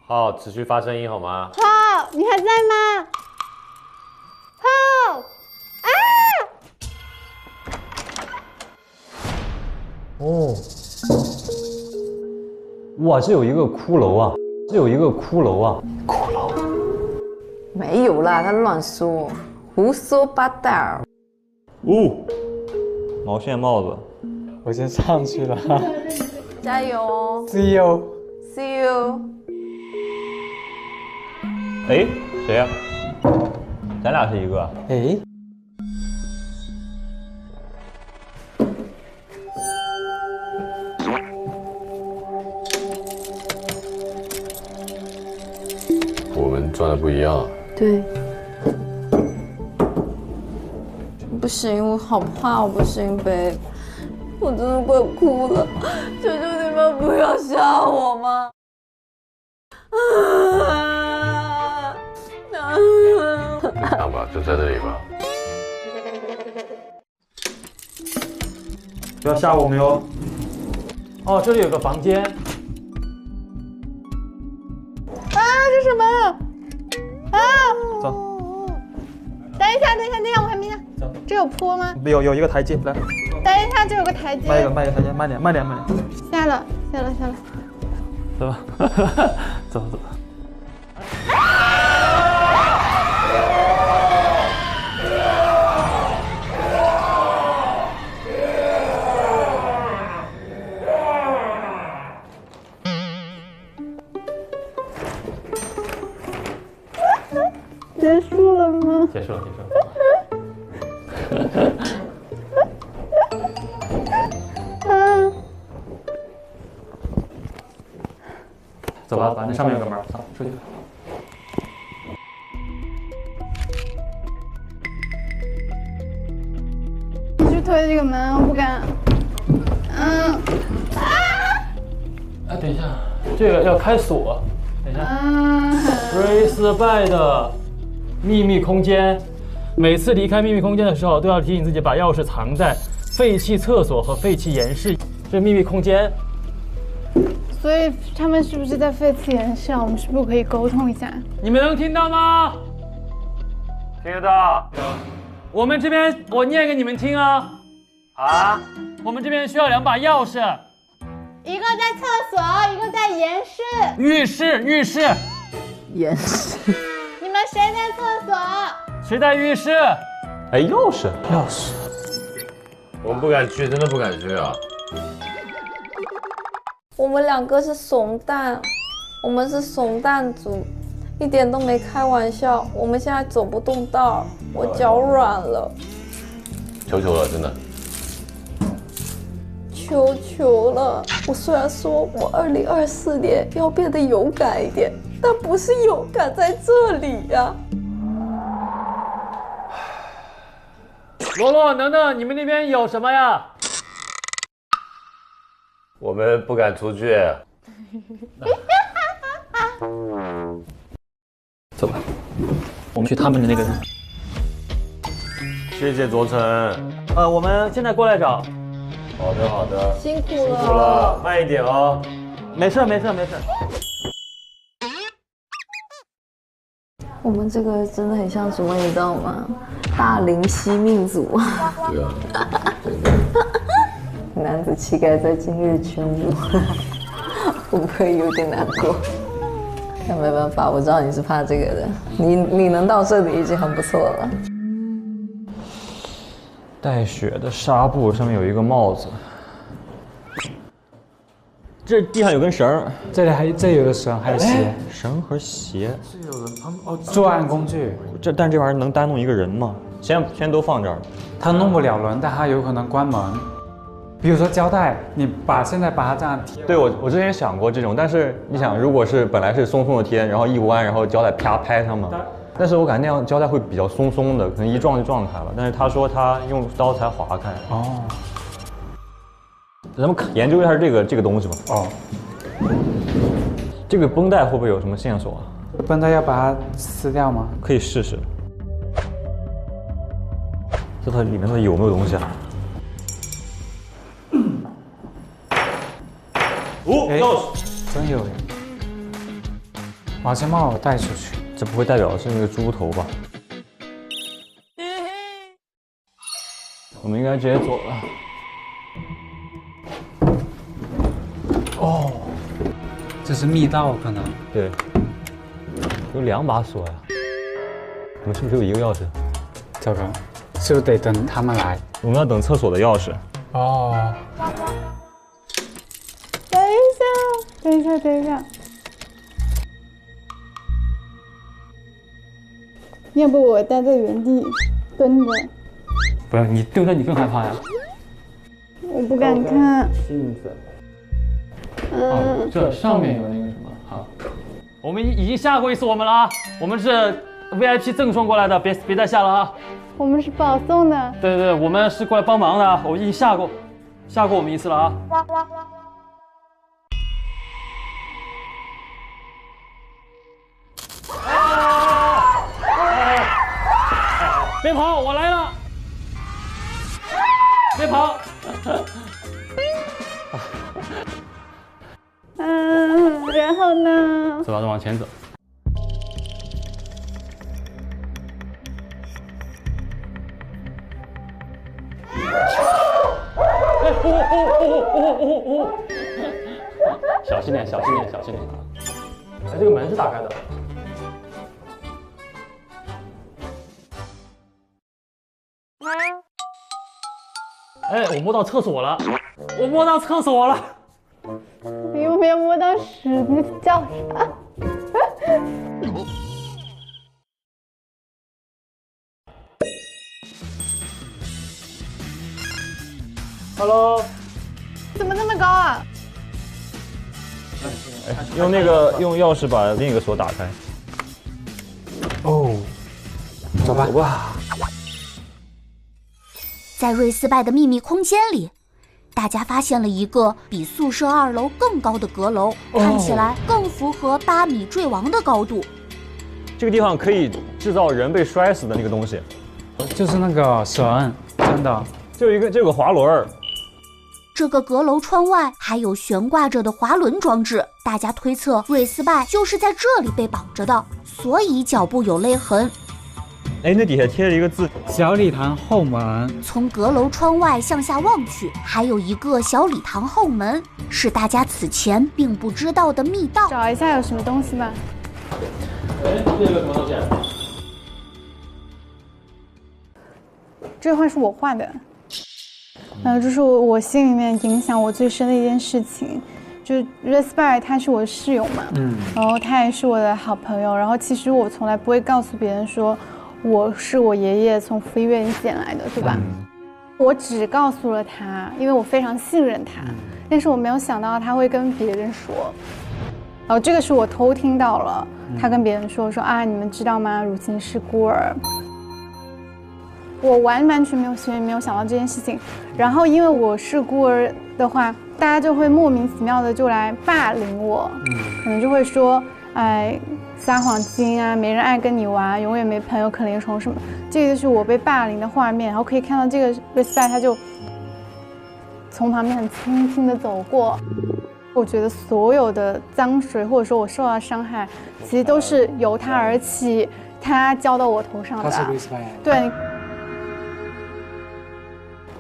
好，持续发声音好吗？浩，你还在吗？浩，啊！哦，哇，这有一个骷髅啊！这有一个骷髅啊！骷髅？没有啦，他乱说，胡说八道。哦，毛线帽子。我先上去了。加油哦 ！See you。 See you。哎，谁呀？咱俩是一个。哎。我们转的不一样。对。不行，我好怕，我不行，babe。我真的快哭了，求求你们不要吓我吗？你看吧，就在这里吧。不要吓我们哟。哦，这里有个房间。啊，这什么？啊！走。等一下，我还没呢。走。这有坡吗？有一个台阶，来。等一下，这有个台阶。迈一个台阶，慢点。下了。下来。走吧，走。结束了吗？结束了。走吧，把那上面有个门，走出去。你去推这个门，我不敢。等一下，这个要开锁。等一下。瑞斯拜的秘密空间，每次离开秘密空间的时候，都要提醒自己把钥匙藏在废弃厕所和废弃岩室。这秘密空间。所以他们是不是在废弃岩室？我们是不是可以沟通一下？你们能听到吗？听得到。我们这边我念给你们听啊。啊？我们这边需要2把钥匙，一个在厕所，一个在岩室。浴室。岩室。你们谁在厕所？谁在浴室？哎，钥匙。我们不敢去，真的不敢去啊！我们2个是怂蛋，我们是怂蛋组，一点都没开玩笑。我们现在走不动道，我脚软了，求了，真的。求了！我虽然说我2024年要变得勇敢一点，但不是勇敢在这里呀。罗，能能，你们那边有什么呀？我们不敢出去。走吧，我们去他们的那个。谢谢卓成。我们现在过来找。好的。辛苦了，慢一点哦。没事。我们这个真的很像什么，你知道吗？大龄惜命族。对啊。男子气概在今日全无，会不会有点难过？但没办法，我知道你是怕这个的，你能到这里已经很不错了。带血的纱布上面有一个帽子，这地上有根绳，这里有个绳，还有鞋，绳和鞋。是有人作案工具。但这玩意儿能单弄一个人吗？先都放这儿。他弄不了人，但他有可能关门。比如说胶带，你现在把它这样贴。对，我之前想过这种，但是你想，如果是本来是松松的贴，然后一弯，然后胶带啪拍上嘛，但是我感觉那样胶带会比较松松的，可能一撞就撞开了。但是他说他用刀才划开。哦。咱们研究一下这个东西吧。哦。这个绷带会不会有什么线索啊？绷带要把它撕掉吗？可以试试。这它里面到底有没有东西啊？钥匙，真有耶！把这帽子带出去，这不会代表是那个猪头吧？我们应该直接走了。哦，这是密道可能。对，有2把锁呀。我们是不是有一个钥匙？这个是不是得等他们来？我们要等厕所的钥匙。哦。等一下，要不我待在原地蹲着？不要，你蹲着你更害怕呀。我不敢看。镜子。这上面有那个什么？好，我们已经下过一次我们了啊，我们是 VIP 赠送过来的，别再下了啊。我们是保送的。对，我们是过来帮忙的，我已经下过我们一次了啊。别跑，我来了！别跑！然后呢？走吧，再往前走。小心点，小心点，小心点。哎，这个门是打开的。哎，我摸到厕所了，我摸到厕所了。你又没有摸到屎，你叫啥？ Hello， 怎么那么高啊？用钥匙把另一个锁打开。哦，走吧。哇！在瑞斯拜的秘密空间里，大家发现了一个比宿舍2楼更高的阁楼，看起来更符合8米坠亡的高度。这个地方可以制造人被摔死的那个东西，就是那个绳，真的。就有个滑轮儿。 这个阁楼窗外还有悬挂着的滑轮装置，大家推测瑞斯拜就是在这里被绑着的，所以脚部有勒痕。哎，那底下贴了一个字：小礼堂后门。从阁楼窗外向下望去，还有一个小礼堂后门，是大家此前并不知道的密道。找一下有什么东西吧。哎，这个什么东西？这画是我画的。 这是我心里面影响我最深的一件事情，就是 Respect 他是我的室友嘛，然后他也是我的好朋友，然后其实我从来不会告诉别人说我是我爷爷从福利院里捡来的，对吧？我只告诉了他，因为我非常信任他，但是我没有想到他会跟别人说，然后这个是我偷听到了，他跟别人说啊，你们知道吗？汝晴是孤儿。 我完全没有想到这件事情，然后因为我是孤儿的话，大家就会莫名其妙的就来霸凌我，可能就会说，哎，撒谎精啊，没人爱跟你玩，永远没朋友，可怜虫什么，这个就是我被霸凌的画面。然后可以看到这个 Respect 他就从旁边很轻轻的走过。我觉得所有的脏水或者说我受到伤害，其实都是由他而起，他浇到我头上的。他是 Respect。对。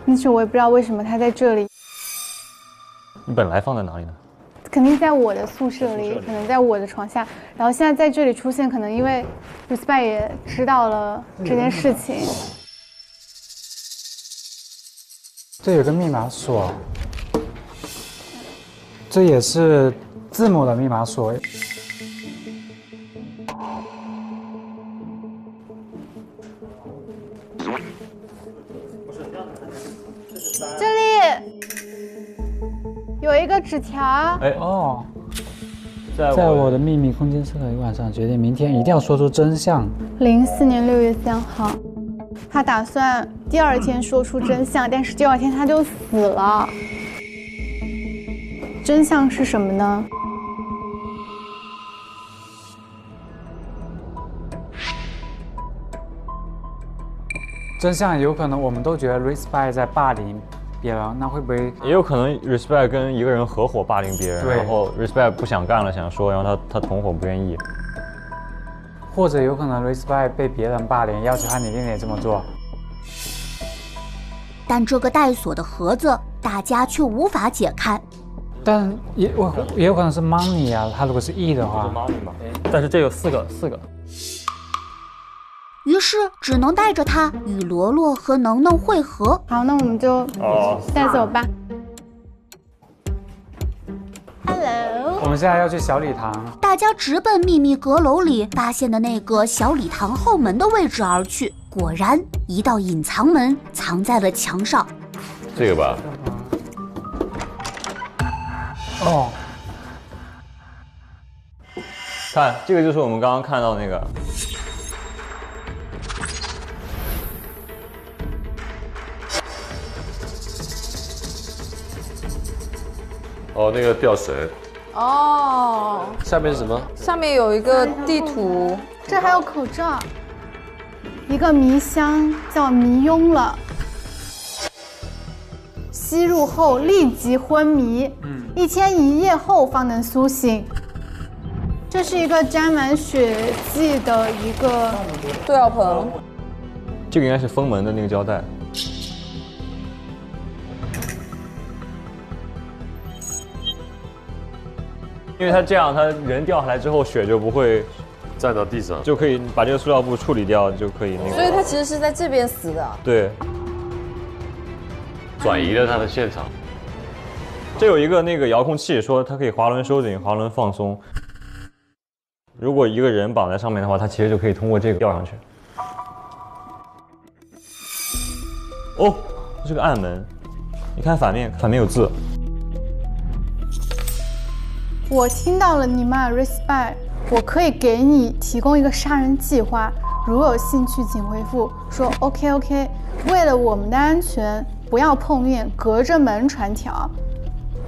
但是我也不知道为什么他在这里。你本来放在哪里呢？肯定在我的宿舍里，可能在我的床下。然后现在在这里出现，可能因为 Respect 也知道了这件事情。这有个密码锁，这也是字母的密码锁。 这里有一个纸条。哎哦，在我的秘密空间思考一晚上，决定明天一定要说出真相。04年6月3号，他打算第2天说出真相，但是第2天他就死了。真相是什么呢？ 真相有可能，我们都觉得 Respect 在霸凌别人，那会不会也有可能 Respect 跟一个人合伙霸凌别人，然后 Respect 不想干了，想说，然后他同伙不愿意，或者有可能 Respect 被别人霸凌，要求他你一定得这么做。但这个带锁的盒子，大家却无法解开。但也有可能是 Money 啊，他如果是 E 的话，但是这有四个。 于是只能带着他与罗罗和能能会合。好，那我们就带走吧。Hello， 我们现在要去小礼堂。大家直奔秘密阁楼里发现的那个小礼堂后门的位置而去。果然，一道隐藏门藏在了墙上。这个吧。哦，看这个就是我们刚刚看到那个。 哦，那个吊绳。哦，下面是什么？上面有一个地图，这还有口罩，一个迷香叫迷庸了，吸入后立即昏迷，1天1夜后方能苏醒。这是一个沾满血迹的一个对药盆，这个应该是封门的那个胶带。因为它这样，它人掉下来之后血就不会站到地上，就可以把这个塑料布处理掉，就可以那个。所以他其实是在这边死的。对，转移了他的现场。这有一个那个遥控器，说它可以滑轮收紧、滑轮放松。如果一个人绑在上面的话，它其实就可以通过这个吊上去。哦，这是个暗门，你看反面有字。我听到了你骂 respect， 我可以给你提供一个杀人计划，如有兴趣请回复说 OK， 为了我们的安全，不要碰面，隔着门传条。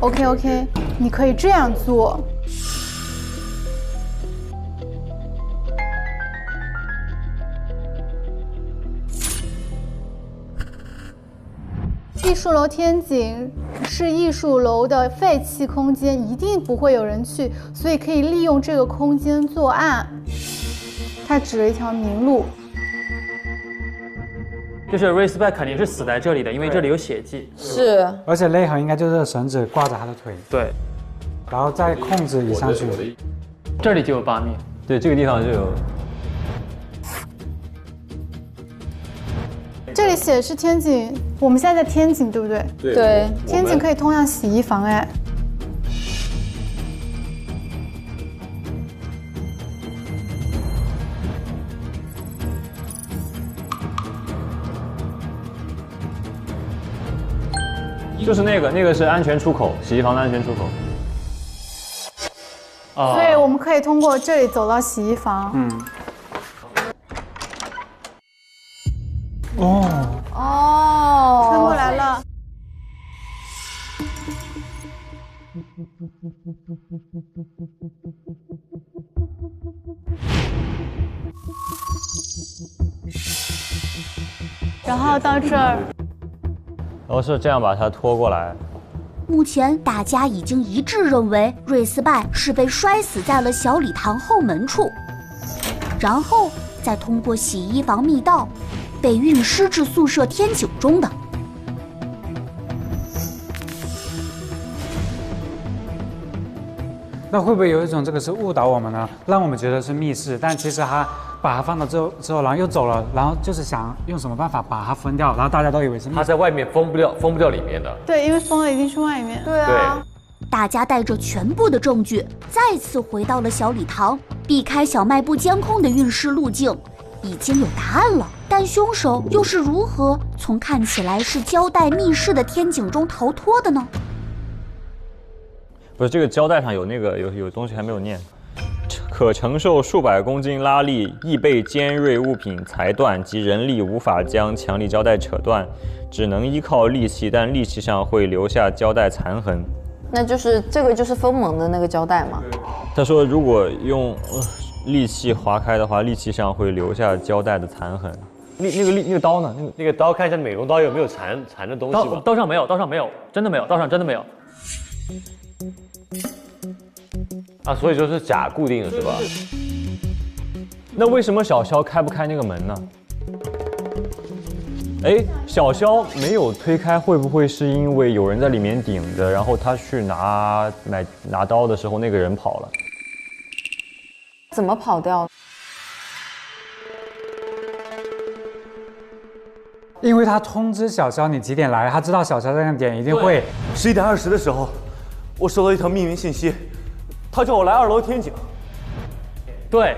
OK， 你可以这样做。艺术楼天井是艺术楼的废弃空间，一定不会有人去，所以可以利用这个空间作案。他指了一条明路，就是 respect 肯定是死在这里的，因为这里有血迹。是，而且勒痕应该就是绳子挂着他的腿，对，然后再控制移上去。这里就有8米，对，这个地方就有。这里写的是天井，我们现在在天井，对不对？对，天井可以通向洗衣房，哎。就是那个是安全出口，洗衣房的安全出口。所以我们可以通过这里走到洗衣房。穿过来了。然后到这儿。然后是这样把它拖过来。目前大家已经一致认为瑞斯拜是被摔死在了小礼堂后门处，然后再通过洗衣房密道被运尸至宿舍天井中的。那会不会有一种这个是误导我们呢？让我们觉得是密室，但其实他把它放到之后，然后又走了，然后就是想用什么办法把它封掉，然后大家都以为是密室。他在外面封不掉里面的。对，因为封了一定是外面。对啊。大家带着全部的证据，再次回到了小礼堂，避开小卖部监控的运尸路径，已经有答案了。但凶手又是如何从看起来是胶带密室的天井中逃脱的呢？不是，这个胶带上有那个有东西还没有念，可承受数百公斤拉力，易被尖锐物品裁断及人力无法将强力胶带扯断，只能依靠利器，但利器上会留下胶带残痕。那就是这个就是封蒙的那个胶带吗？他说，如果用利器划开的话，利器上会留下胶带的残痕。那个刀呢？那个刀看一下美工刀有没有残的东西吧。刀上没有，真的没有，刀上真的没有。啊，所以就是假固定的是吧？那为什么小肖开不开那个门呢？哎，小肖没有推开，会不会是因为有人在里面顶着，然后他去拿刀的时候，那个人跑了？怎么跑掉？因为他通知小肖你几点来，他知道小肖在那个点一定会。11点20的时候，我收到一条匿名信息，他叫我来2楼天井。对。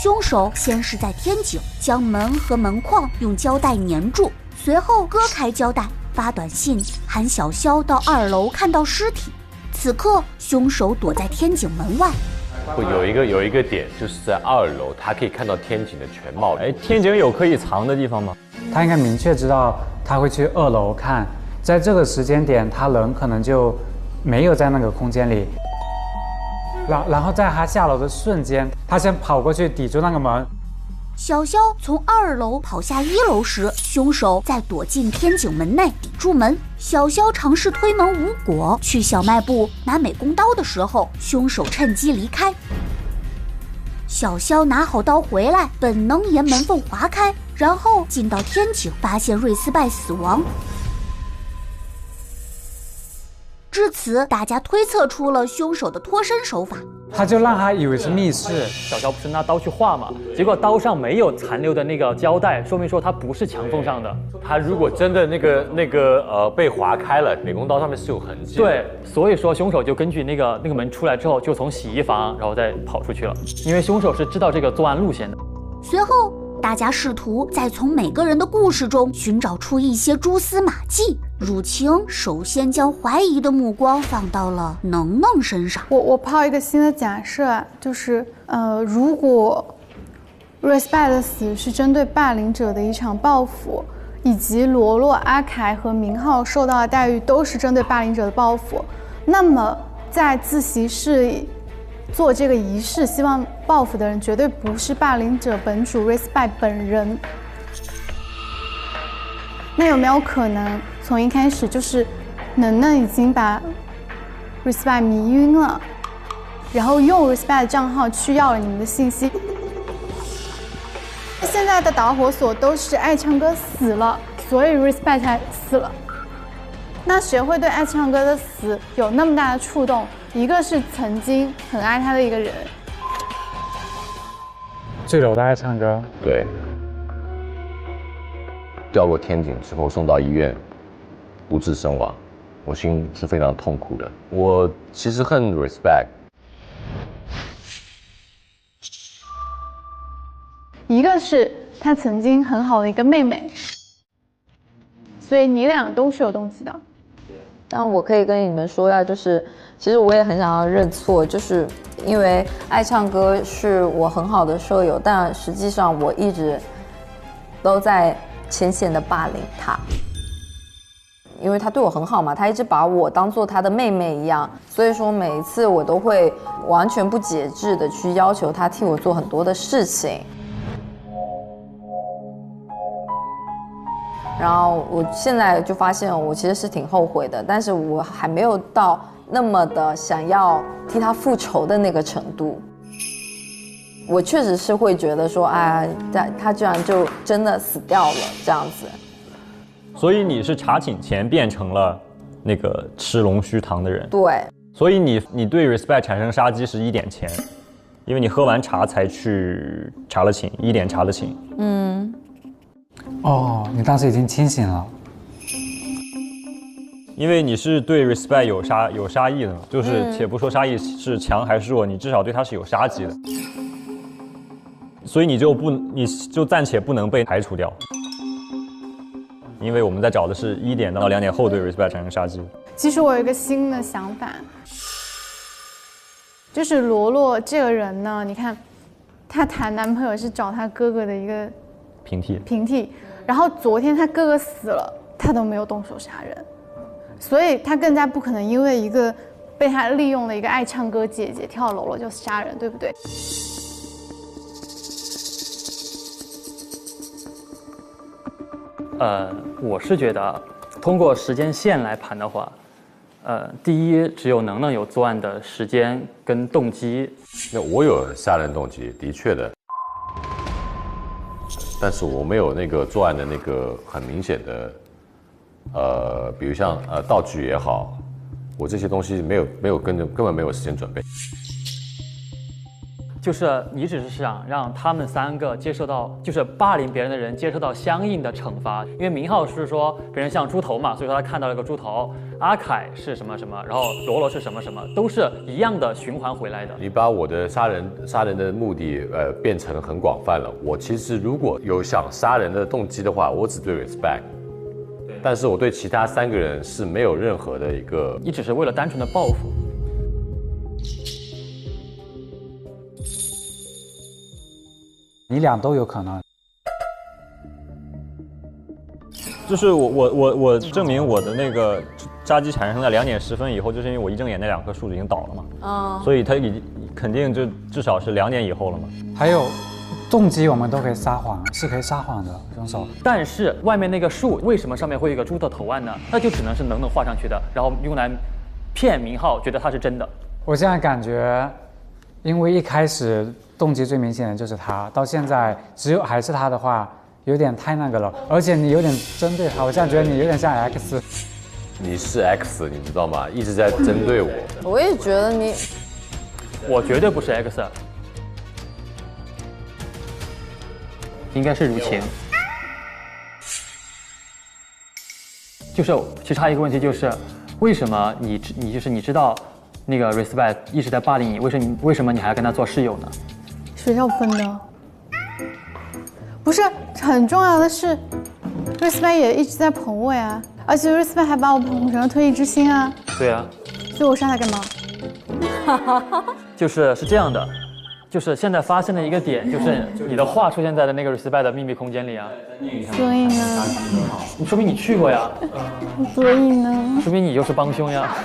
凶手先是在天井将门和门框用胶带粘住，随后割开胶带，发短信喊小肖到2楼看到尸体。此刻，凶手躲在天井门外。有一个点，就是在2楼，他可以看到天井的全貌。哎，天井有可以藏的地方吗？他应该明确知道他会去2楼看，在这个时间点，他人可能就没有在那个空间里。然后在他下楼的瞬间，他先跑过去抵住那个门。小肖从2楼跑下1楼时，凶手在躲进天井门内抵住门。小肖尝试推门无果，去小卖部拿美工刀的时候，凶手趁机离开。小肖拿好刀回来，本能沿门缝划开，然后进到天井，发现瑞斯拜死亡。至此，大家推测出了凶手的脱身手法。他就让他以为是密室。小乔不是拿刀去划嘛，结果刀上没有残留的那个胶带，说明说它不是墙缝上的。他如果真的被划开了，美工刀上面是有痕迹的。对，所以说凶手就根据那个门出来之后，就从洗衣房然后再跑出去了，因为凶手是知道这个作案路线的。随后，大家试图再从每个人的故事中寻找出一些蛛丝马迹。汝晴首先将怀疑的目光放到了能能身上。我抛一个新的假设，就是如果 Respect 的死是针对霸凌者的一场报复，以及罗罗、阿凯和明浩受到的待遇都是针对霸凌者的报复，那么在自习室里做这个仪式希望报复的人绝对不是霸凌者本主 Respect 本人。那有没有可能从一开始就是能能已经把 Respect 迷晕了，然后用 Respect 的账号去要了你们的信息？现在的导火索都是爱唱歌死了，所以 Respect 才死了。那谁会对爱唱歌的死有那么大的触动？一个是曾经很爱他的一个人，坠楼的爱唱歌。对，掉过天井之后送到医院，不治身亡，我心是非常痛苦的。我其实恨 Respect。一个是他曾经很好的一个妹妹，所以你俩都是有动机的。但我可以跟你们说呀，就是其实我也很想要认错，就是因为爱唱歌是我很好的舍友，但实际上我一直都在浅显的霸凌他，因为他对我很好嘛，他一直把我当做他的妹妹一样，所以说每一次我都会完全不节制的去要求他替我做很多的事情。然后我现在就发现我其实是挺后悔的，但是我还没有到那么的想要替他复仇的那个程度。我确实是会觉得说，哎，他居然就真的死掉了这样子。所以你是查寝前变成了那个吃龙须糖的人。对。所以你对 Respect 产生杀机是1点前，因为你喝完茶才去查了寝，1点查了寝。嗯。哦，你当时已经清醒了。因为你是对 Respect 有杀意的嘛，就是且不说杀意是强还是弱，你至少对他是有杀机的，所以你就暂且不能被排除掉，因为我们在找的是1点到2点后对 Respect 产生杀机。其实我有一个新的想法，就是罗罗这个人呢，你看，她谈男朋友是找她哥哥的一个平替，然后昨天她哥哥死了，她都没有动手杀人。所以他更加不可能因为一个被他利用的一个爱唱歌姐姐跳楼了就杀人，对不对？我是觉得通过时间线来盘的话，第一只有能有作案的时间跟动机。那我有杀人动机，的确的，但是我没有那个作案的那个很明显的。比如像道具也好，我这些东西没有根本没有时间准备。就是你只是想让他们3个接受到，就是霸凌别人的人接受到相应的惩罚。因为明浩是说别人像猪头嘛，所以说他看到了个猪头。阿凯是什么什么，然后罗罗是什么什么，都是一样的循环回来的。你把我的杀人的目的变成很广泛了。我其实如果有想杀人的动机的话，我只对 Respect。但是我对其他3个人是没有任何的一个，你只是为了单纯的报复。你俩都有可能。就是我证明我的那个杀机产生在2点10分以后，就是因为我一睁眼那2棵树已经倒了嘛，所以他肯定就至少是2点以后了嘛。还有。动机我们都可以撒谎，是可以撒谎的凶手。但是外面那个树为什么上面会有一个猪的头案呢？那就只能是能画上去的，然后用来骗明浩，觉得它是真的。我现在感觉，因为一开始动机最明显的就是他，到现在只有还是他的话，有点太那个了。而且你有点针对他，我现在觉得你有点像 X。你是 X， 你知道吗？一直在针对我。我也觉得你，我绝对不是 X， 应该是如晴。就是其实还有一个问题就是，为什么你知道那个 Respect 一直在霸凌你，为什么你还要跟他做室友呢？学校分的，不是很重要的是 ，Respect 也一直在捧我呀，而且 Respect 还把我捧成了退役之星啊。对啊，所以我杀他干嘛？是这样的，就是现在发生了一个点，就是你的画出现在了那个 Respect 的秘密空间里啊。所以呢？你说明你去过呀。所以呢？说明你就是帮凶呀。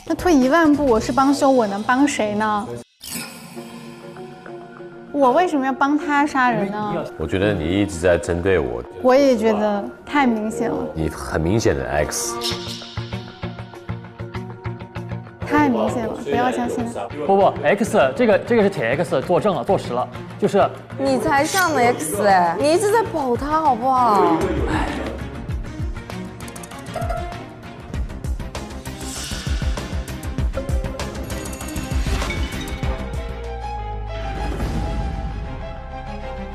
那退1万步，我是帮凶，我能帮谁呢？我为什么要帮他杀人呢？我觉得你一直在针对我。我也觉得太明显了。你很明显的 X。太明显了，不要相信。不 ，X 这个是铁 X 作证了，坐实了，就是你才像的 X 哎，你一直在保他好不好？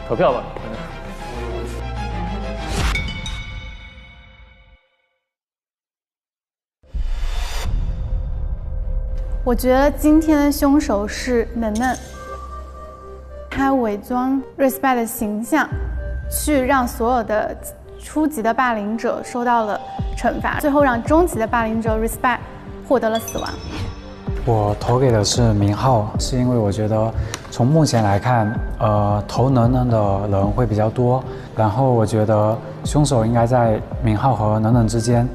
投票吧。我觉得今天的凶手是能能，他伪装 Respect 的形象，去让所有的初级的霸凌者受到了惩罚，最后让中级的霸凌者 Respect 获得了死亡。我投给的是明浩，是因为我觉得从目前来看，投能能的人会比较多，然后我觉得凶手应该在明浩和能能之间。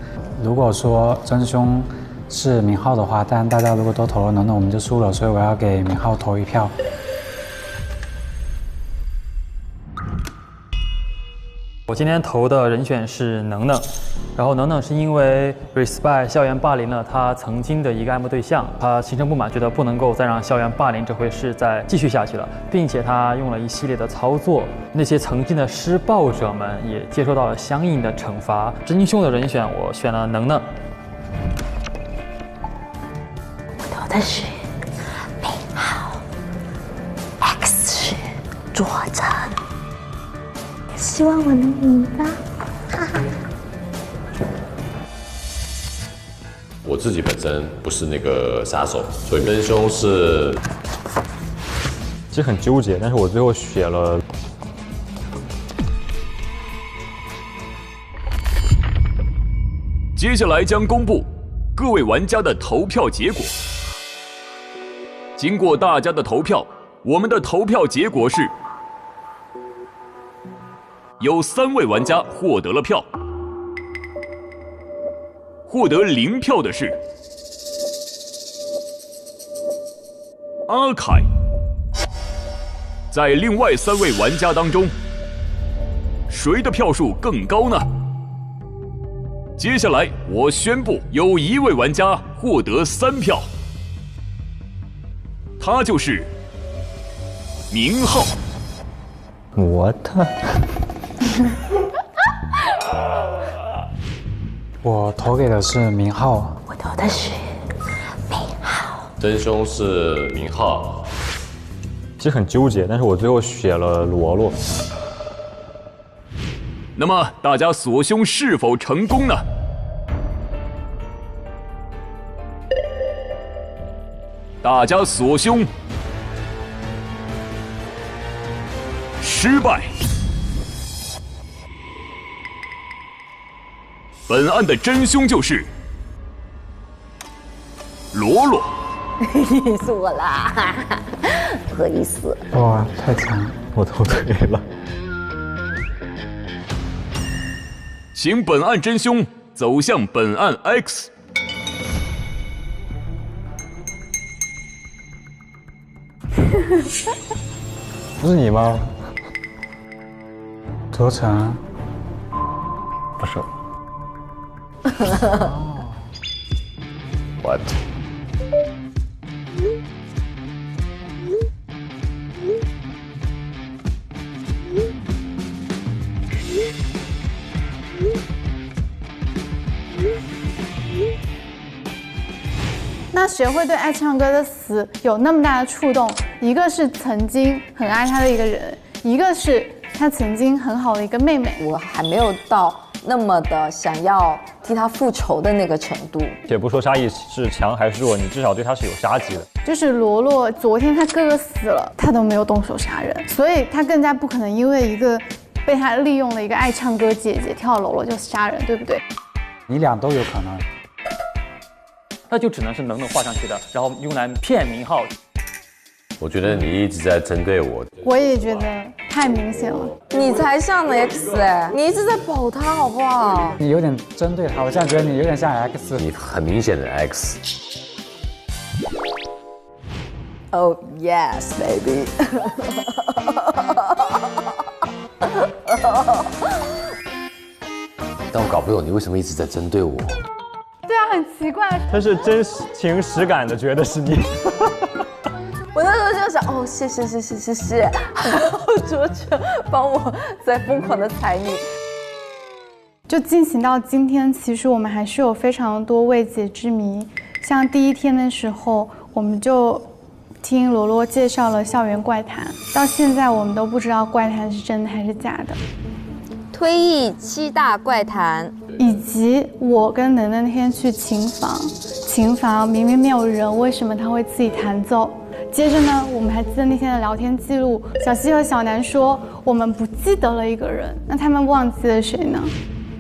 如果说真凶是明浩的话，但大家如果都投了能能，我们就输了，所以我要给明浩投1票。我今天投的人选是能能，然后能能是因为 Respect 校园霸凌了他曾经的一个爱慕对象，他心生不满，觉得不能够再让校园霸凌这回事再继续下去了，并且他用了一系列的操作，那些曾经的施暴者们也接受到了相应的惩罚。真凶的人选我选了能能。我投的是明浩 ，X 是佐成。希望我能赢吧，哈哈。我自己本身不是那个杀手，所以真凶是。其实很纠结，但是我最后选了。接下来将公布各位玩家的投票结果。经过大家的投票，我们的投票结果是。有3位玩家获得了票，获得0票的是阿凯。在另外3位玩家当中，谁的票数更高呢？接下来我宣布，有1位玩家获得3票，他就是明浩。我的。我投给的是明浩，我投的是明浩。真凶是明浩。其实很纠结，但是我最后选了罗罗。那么大家锁凶是否成功呢？大家锁凶失败。本案的真凶就是罗罗。你死我啦！不好意思。哇，太惨，我投对了。请本案真凶走向本案 X。不是你吗？佐成。不是。What？那谁会对爱唱歌的死有那么大的触动？一个是曾经很爱他的一个人，一个是他曾经很好的一个妹妹。我还没有到那么的想要替他复仇的那个程度。且不说杀意是强还是弱，你至少对他是有杀机的。就是罗罗昨天他哥哥死了，他都没有动手杀人，所以他更加不可能因为一个被他利用的一个爱唱歌姐姐跳楼了就杀人，对不对？你俩都有可能。那就只能是能画上去的，然后用来骗明浩。我觉得你一直在针对我，我也觉得太明显了。你才像 X 哎，你一直在保他好不好？你有点针对他，我现在觉得你有点像 X。你很明显的 X。Oh yes, baby 。但我搞不懂你为什么一直在针对我。对啊，很奇怪。他是真情实感的觉得是你。我那时候就想，哦，谢谢，然后卓哲帮我在疯狂的踩你。就进行到今天，其实我们还是有非常多未解之谜。像第一天的时候，我们就听罗罗介绍了校园怪谈，到现在我们都不知道怪谈是真的还是假的。推忆7大怪谈，以及我跟能能那天去琴房明明没有人，为什么他会自己弹奏？接着呢，我们还记得那天的聊天记录，小西和小南说我们不记得了一个人，那他们忘记了谁呢？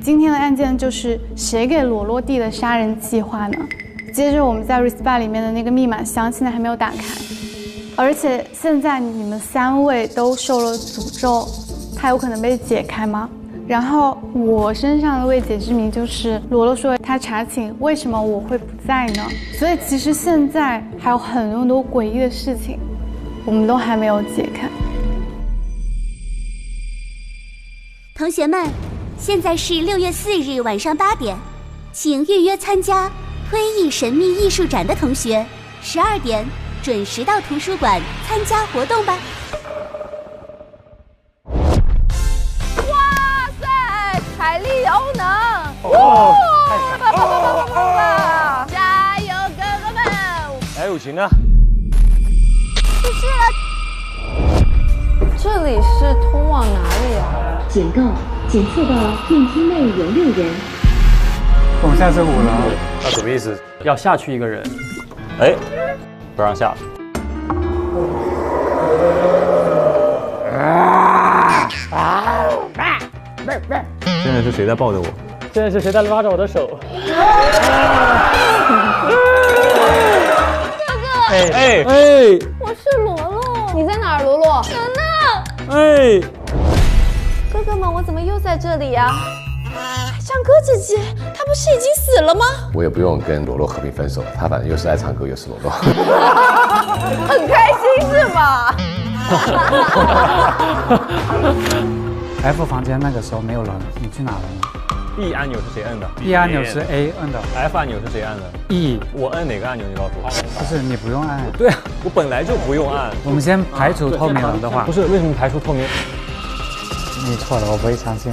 今天的案件就是谁给罗罗递的杀人计划呢？接着我们在 Respect 里面的那个密码箱现在还没有打开，而且现在你们3位都受了诅咒，它有可能被解开吗？然后我身上的未解之谜就是罗罗说他查寝，为什么我会不在呢？所以其实现在还有很多诡异的事情，我们都还没有解开。同学们，现在是6月4日晚上8点，请预约参加推忆神秘艺术展的同学，12点准时到图书馆参加活动吧。海力欧能！加油，哥哥们！还有情啊！出事了！这里是通往哪里啊？警告！检测到电梯内有6人。我们现在是5楼。那什么意思？要下去一个人。哎，不让下。现在是谁在抱着我？现在是谁在拉着我的手？我是罗罗，你在哪儿？罗罗，能。哥哥们，我怎么又在这里呀？唱歌姐姐，她不是已经死了吗？我也不用跟罗罗和平分手了，他反正又是爱唱歌又是罗罗。很开心是吧？F 房间那个时候没有人，你去哪了呢 ？B 按钮是谁摁的 ？B 按钮是 A 摁的。F 按钮是谁按的 ？E。我摁哪个按钮？你告诉我。不是，你不用按。对啊，我本来就不用按。我们先排除透明人的话。不是，为什么排除透明？你错了，我不会相信。